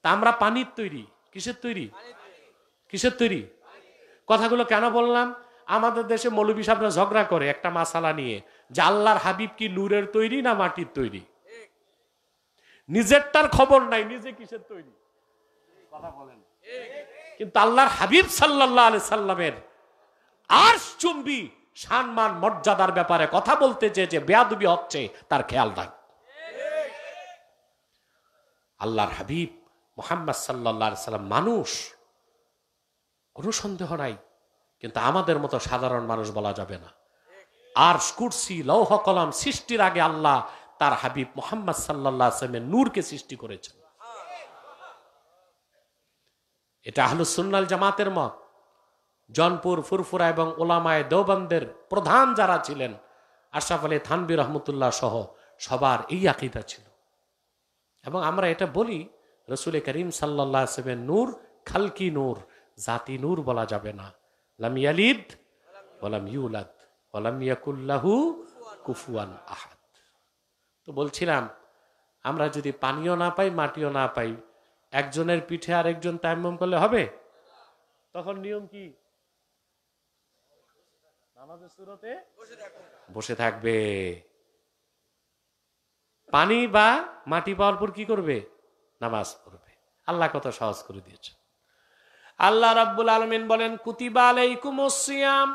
তা আমরা পানির তৈরি, কিসের তৈরি? কিসের তৈরি? কথাগুলো কেন বললাম? আমাদের দেশে মৌলবী সাহেবরা ঝগড়া করে একটা মাসালা নিয়ে, যে আল্লাহর হাবিব কি নূরের তৈরি না মাটির তৈরি। নিজেরটার খবর নাই, নিজে কিসের তৈরি কথা বলেন। কিন্তু আল্লাহর হাবিব সাল্লাল্লাহু আলাইহি সাল্লামের আরশ চুম্বি সম্মান মর্যাদার ব্যাপারে কথা বলতে যে বেয়াদবি হচ্ছে তার খেয়াল রাখ। আল্লাহর হাবিব মুহাম্মদ সাল্লাল্লাহু আলাইহি সাল্লাম মানুষ, কোনো সন্দেহ নাই, কিন্তু আমাদের মতো সাধারণ মানুষ বলা যাবে না। আরশ, কুরসি, লৌহ কলম সৃষ্টির আগে আল্লাহ তার হাবিব মুহাম্মদ সাল্লাল্লাহু আলাইহি সাল্লামের নূরকে সৃষ্টি করেছেন। এটা আহলুস সুন্নাল জামাতের মত। জনপুর, ফুরফুরা এবং ওলামায়ে দেওবন্দের প্রধান যারা ছিলেন, আশরাফ আলী থানভী রহমতুল্লাহ সহ সবার এই আকীদা ছিল। এবং আমরা এটা বলি, রাসূল করিম সাল্লাল্লাহু আলাইহি ওয়াসাল্লামের নূর খালকি নূর, জাতি নূর বলা যাবে না। লাম ইয়ালিদ ওয়া লাম ইউলাদ ওয়া লাম ইয়াকুল লাহু কুফুয়ান আহাদ। তো বলছিলাম, আমরা যদি পানিও না পাই, মাটিও না পাই, একজনের পিঠে আরেকজন তায়াম্মুম করলে হবে? তখন নিয়ম কি? নামাজের সুরতে বসে থাকবে। পানি বা মাটি পাওয়ার পর কি করবে? নামাজ পড়বে। আল্লাহ কত সহজ করে দিয়েছে। আল্লাহ রাব্বুল আলামিন বলেন, কুতিবা আলাইকুমুস সিয়াম,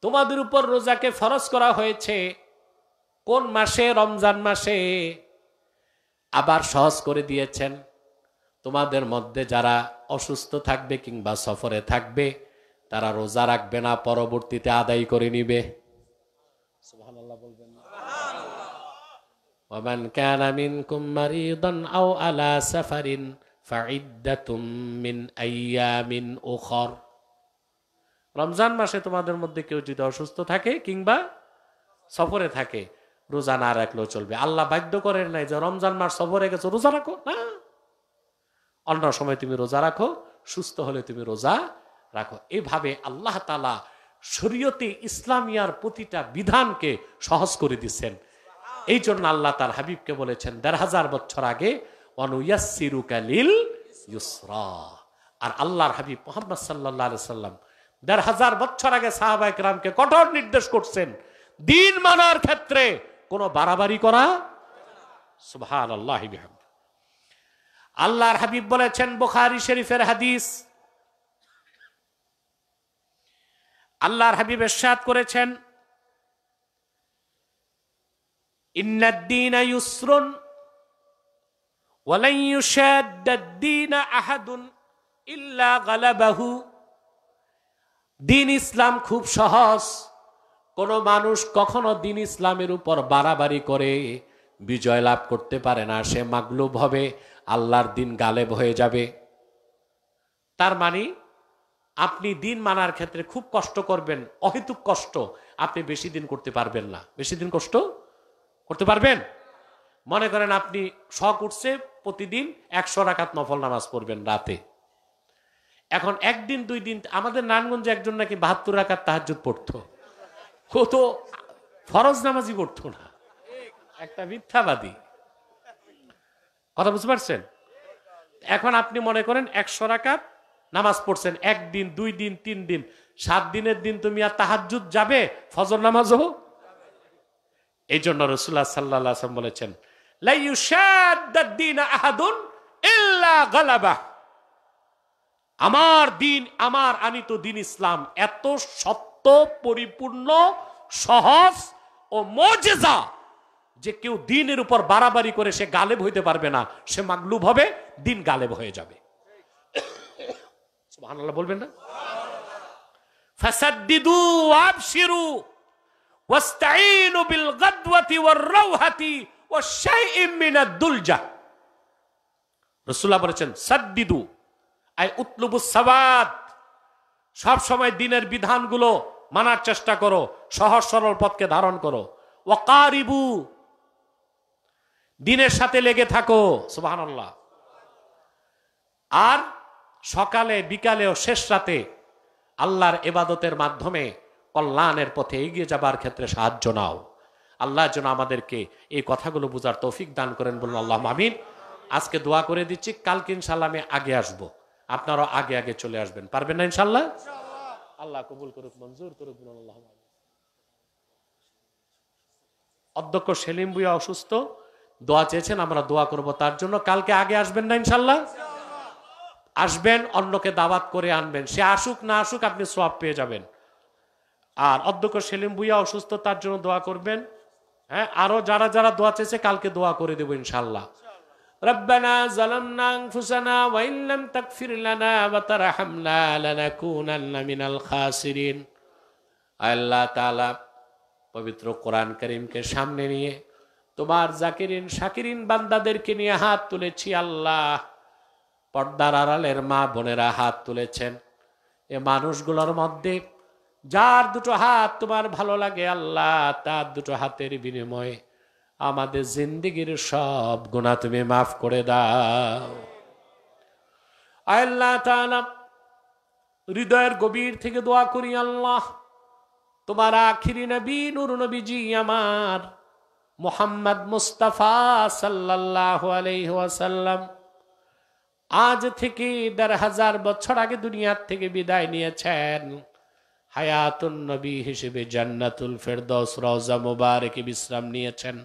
তোমাদের উপর রোজাকে ফরজ করা হয়েছে। কোন মাসে? রমজান মাসে। আবার সহজ করে দিয়েছেন, তোমাদের মধ্যে যারা অসুস্থ থাকবে কিংবা সফরে থাকবে তারা রোজা রাখবে না, পরবর্তীতে আদায় করে নিবে। সুবহানাল্লাহ বলবেন না? ওয়ামান কানা মিনকুম মারিদান আও আলা সাফারিন ফাইদ্দাতুম মিন আইয়ামিন উখর। রমজান মাসে তোমাদের মধ্যে কেউ যদি অসুস্থ থাকে কিংবা সফরে থাকে, রোজা না রাখলেও চলবে। আল্লাহ বাধ্য করেন নাই যে রমজান মাস সফরে গেছো রোজা রাখো, না, অন্য সময় তুমি রোজা রাখো, সুস্থ হলে তুমি রোজা রাখো। এভাবে আল্লাহ তাআলা শরীয়তে ইসলামিয়ার প্রতিটা বিধানকে সহজ করে দিচ্ছেন। এই জন্য আল্লাহ তার হাবিবকে বলেছেন ১৫০০ বছর আগে, ওয়ানুয়াসসিরুকা লিল ইউসরা। আর আল্লাহর হাবিব মুহাম্মদ সাল্লাল্লাহু আলাইহি সাল্লাম ১৫০০ বছর আগে সাহাবায়ে কেরামকে কঠোর নির্দেশ করছেন, দিন মানার ক্ষেত্রে কোনো বাড়াবাড়ি করা। সুবহানাল্লাহি বিহামদিহি। আল্লাহর হাবিব বলেছেন, বুখারী শরীফের হাদিস, আল্লাহর হাবিব ইরশাদ করেছেন, ইন্নাদ দীনা ইউসরুন ওয়া লা ইউশাদ্দাদ দীনা আহাদুন ইল্লা গালাবাহু। দিন ইসলাম খুব সহজ, কোন মানুষ কখনো দিন ইসলামের উপর বাড়াবাড়ি করে বিজয় লাভ করতে পারে না। সে মাগলুব হবে, আল্লাহর দিন গালেব হয়ে যাবে। তার মানে আপনি দিন মানার ক্ষেত্রে খুব কষ্ট করবেন, অহেতুক কষ্ট আপনি বেশি দিন করতে পারবেন না। বেশি দিন কষ্ট করতে পারবেন? মনে করেন আপনি শখ উঠছে প্রতিদিন ১০০ রাকাত নফল নামাজ পড়বেন রাতে। এখন একদিন দুই দিন, আমাদের নারায়ণগঞ্জে একজন নাকি ৭২ রাকাত তাহাজ্জুদ পড়তো, ও তো ফরজ নামাজই পড়তো না, একটা মিথ্যাবাদী। কথা বুঝতে পারছেন? এখন আপনি মনে করেন ১০০ রাকাত নামাজ পড়ছেন, একদিন দুই দিন ৩ দিন, ৭ দিনের দিন তুমি আর তাহাজ্জুদ যাবে, ফজর নামাজও। এই জন্য রাসূলুল্লাহ সাল্লাল্লাহু আলাইহি ওয়াসাল্লাম বলেছেন, লা ইউশাদ্দাদ দীনা আহাদুন ইল্লা গালাবাহ। আমার দিন, আমার আনিত দিন ইসলাম এত সত্য, পরিপূর্ণ, সহজ ও মুজিজা যে কেউ দিনের উপর বাড়াবাড়ি করে সে গালেব হইতে পারবে না, সে মাগলুব হবে, দিন গালেব হয়ে যাবে। সুবহানাল্লাহ বলবেন না? ফাসাদ্দিদু ওয়াবশিরু ওয়াস্তাঈনু বিল গাদওয়াতি ওয়ার রাওহাতি ওয়া শাইইম মিনাদ দুলজা। রাসূলুল্লাহ বলেছেন সাদ্দিদু আই উতলুবুস সাওয়াদ, সব সময় দিনের বিধানগুলো মানার চেষ্টা করো, সহজ সরল পথকে ধারণ করো। ওয়াকারিবু, দিনের সাথে লেগে থাকো। সুবহানাল্লাহ। আর সকালে বিকালে ও শেষ রাতে আল্লাহর ইবাদতের মাধ্যমে কল্যাণের পথে এগিয়ে যাবার ক্ষেত্রে সাহায্য নাও। আল্লাহ যেন আমাদেরকে এই কথাগুলো বুঝার তৌফিক দান করেন, বলুন আল্লাহুম্মা আমিন। আজকে দোয়া করে দিচ্ছি, কালকে ইনশাআল্লাহ আমি আগে আসবো, আপনারাও আগে আগে চলে আসবেন। পারবেন না ইনশাআল্লাহ? আল্লাহ কবুল করুক, মঞ্জুর করুক, বলুন আল্লাহুম্মা আমিন। অধ্যক্ষ সেলিম ভুঁইয়া অসুস্থ, দোয়া চেয়েছেন, আমরা দোয়া করব তার জন্য। কালকে আগে আসবেন না ইনশাআল্লাহ? আসবেন, অন্যকে দাওয়াত করে আনবেন, সে আসুক না আসুক আপনি সওয়াব পেয়ে যাবেন। আর অধ্যক্ষ সেলিম ভুঁইয়া অসুস্থ, তার জন্য দোয়া করবেন। হ্যাঁ, আরো যারা যারা দোয়া চেয়েছে কালকে দোয়া করে দেব ইনশাআল্লাহ। রব্বানা যালামনা আনফুসানা ওয়া ইন লাম তাগফির লানা ওয়া তারহামনা লানাকুনান্না মিনাল খাসিরিন। আল্লাহ তাআলা পবিত্র কোরআন কারীমকে সামনে নিয়ে তোমার জাকিরিন শাকিরিন বান্দাদেরকে নিয়ে হাত তুলেছি। আল্লাহ, পর্দার আড়ালের মা বোনেরা হাত তুলেছেন। এ মানুষগুলোর মধ্যে যার দুটো হাত তোমার ভালো লাগে আল্লাহ, তার দুটো হাতের বিনিময়ে আমাদের জিন্দেগির সব গুনাহ তুমি মাফ করে দাও। আল্লাহ তাআলা, হৃদয়ের গভীর থেকে দোয়া করি আল্লাহ, তোমার আখিরি নবী নূর নবীজি আমার মুহাম্মদ মুস্তাফা সাল্লাল্লাহু আলাইহি ওয়াসাল্লাম আজ থেকে ১৫০০ বছর আগে দুনিয়ার থেকে বিদায় নিয়েছেন। হায়াতুন নবী হিসেবে জান্নাতুল ফেরদৌস রওজা মুবারকে বিশ্রাম নিয়েছেন।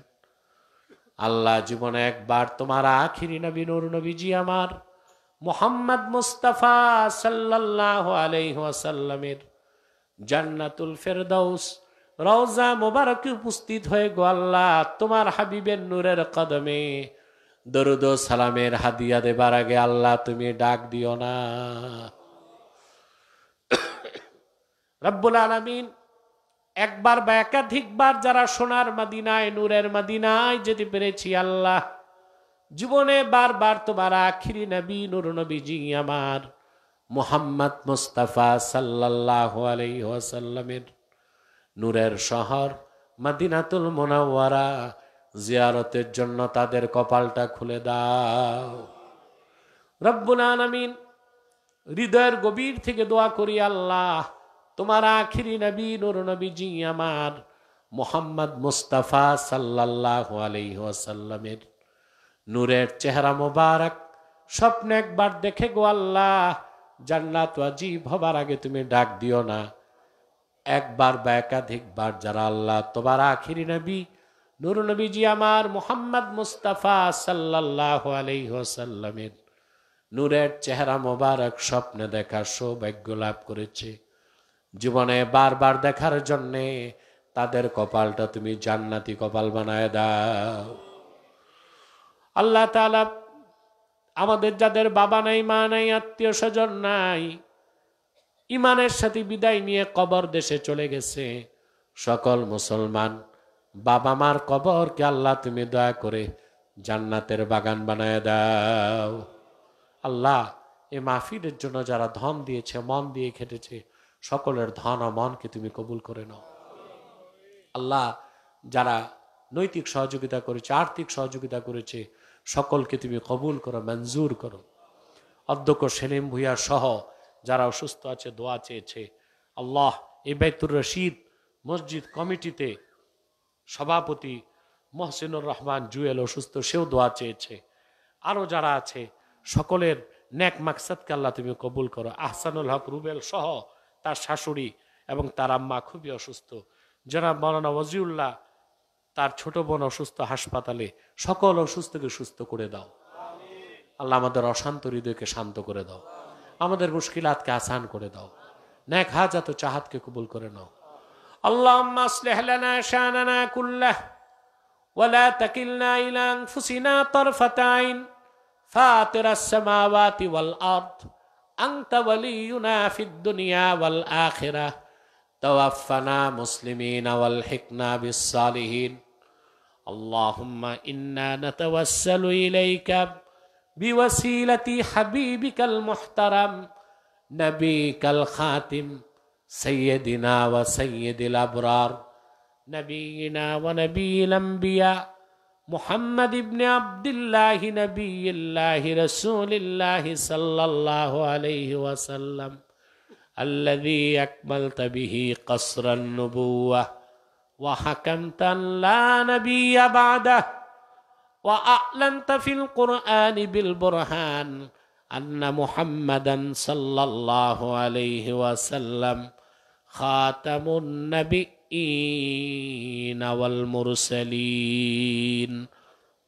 আল্লাহ, জীবনে একবার তোমার আখিরি নবী নূর নবীজি আমার মুহাম্মদ মুস্তাফা সাল্লাল্লাহু আলাইহি ওয়াসাল্লামের জান্নাতুল ফেরদৌস রওজা মুবারকে উপস্থিত হয়ে গো আল্লাহ, তোমার হাবিবের নূরের কদমে দরুদ ও সালামের হাদিয়া দেবার আগে আল্লাহ তুমি ডাক দিও না। রব্বুল আলামিন, একবার বা একাধিকবার যারা সোনার মদিনায় নূরের মদিনায় যেতে পেরেছি আল্লাহ, জীবনে বারবার তোমার আখিরি নবী নূর নবীজি আমার মুহাম্মদ মুস্তাফা সাল্লাল্লাহু আলাইহি ওয়াসাল্লামের নূরের শহর মদিনাতুল মুনাওয়ারা জিয়ারতের জন্য তাদের কপালটা খুলে দাও। রব্বুল আলামিন, হৃদয়ের গভীর থেকে দোয়া করি আল্লাহ, তোমার আখিরি নবী নূর নবীজি আমার মুহাম্মদ মুস্তাফা সাল্লাল্লাহু আলাইহি ওয়াসাল্লামের নূরের চেহারা মোবারক স্বপ্নে একবার দেখে গো আল্লাহ, জান্নাত ওয়াজিব হবার আগে তুমি ডাক দিও না। একবার বা একাধিকবার যারা আল্লাহ তোমার আখিরি নবী নূর নবীজি আমার মুহাম্মদ মুস্তাফা সাল্লাল্লাহু আলাইহি ওয়াসাল্লামের নূরের চেহারা মোবারক স্বপ্নে দেখার সৌভাগ্য লাভ করেছে, জীবনে বারবার দেখার জন্যে তাদের কপালটা তুমি জান্নাতি কপাল বানায় দাও। আল্লাহ তাআলা, আমাদের যাদের বাবা নাই, মা নাই, আত্মীয় স্বজন নাই, ইমানের সাথে বিদায় নিয়ে কবর দেশে চলে গেছে সকল মুসলমান বাবা মার কবরকে আল্লাহ তুমি দয়া করে জান্নাতের বাগান বানায় দাও। আল্লাহ, এই মাহফিলের জন্য যারা ধন দিয়েছে, মন দিয়ে খেটেছে, সকলের ধন ও মনকে তুমি কবুল করে নাও। আল্লাহ, যারা নৈতিক সহযোগিতা করেছে, আর্থিক সহযোগিতা করেছে, সকলকে তুমি কবুল করো, মঞ্জুর করো। অধ্যক্ষ সেলিম ভুঁইয়া সহ যারা অসুস্থ আছে, দোয়া চেয়েছে আল্লাহ, এই বাইতুর রশিদ মসজিদ কমিটিতে সভাপতি মহসিনুর রহমান জুয়েল অসুস্থ, সেও দোয়া চেয়েছে। আরো যারা আছে সকলের নেক মাকসাদকে আল্লাহ তুমি কবুল করো। আহসানুল হক রুবেল সহ তার শাশুড়ি এবং তার আম্মা খুবই অসুস্থ। জনাব মাওলানা ওয়াজিউল্লাহ, তার ছোট বোন অসুস্থ হাসপাতালে, সকল অসুস্থকে সুস্থ করে দাও। আল্লাহ, আমাদের অশান্ত হৃদয়কে শান্ত করে দাও। আমাদের মুশকিলাতকে আসান করে দাও, নেক হাজাত ও চাহাতকে কবুল করে নাও। আল্লাহুম্মা আসলিহ লানা শানানা কুল্লাহ ওয়া লা তাকিলনা ইলা আনফুসিনা তারফাতা আইন ফাতিরাস সামাওয়াতি ওয়াল আরদ আনতা ওয়ালিয়ুনা ফিদ দুনিয়া ওয়াল আখিরাহ তাওয়াফফানা মুসলিমিন ওয়াল হিকনা বিস সালিহিন। আল্লাহুম্মা ইন্না নাতাওয়াসসালু ইলাইকা বিওয়াসিলাতি হাবিবিকাল মুহতারাম নবিকাল খাতিম سيدنا وسيد الأبرار نبينا ونبي الأنبياء محمد بن عبد الله نبي الله رسول الله صلى الله عليه وسلم الذي أكملت به قصر النبوة وحكمت أن لا نبي بعده وأعلنت في القرآن بالبرهان أن محمدا صلى الله عليه وسلم خاتم النبيين والمرسلين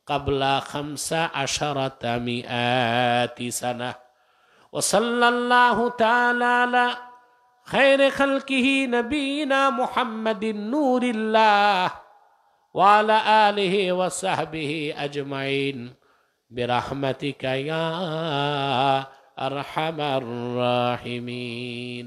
قبل 1500 سنة وصلى الله تعالى على خير خلقه نبينا محمد نور الله وعلى آله وصحبه أجمعين برحمتك يا أرحم الراحمين.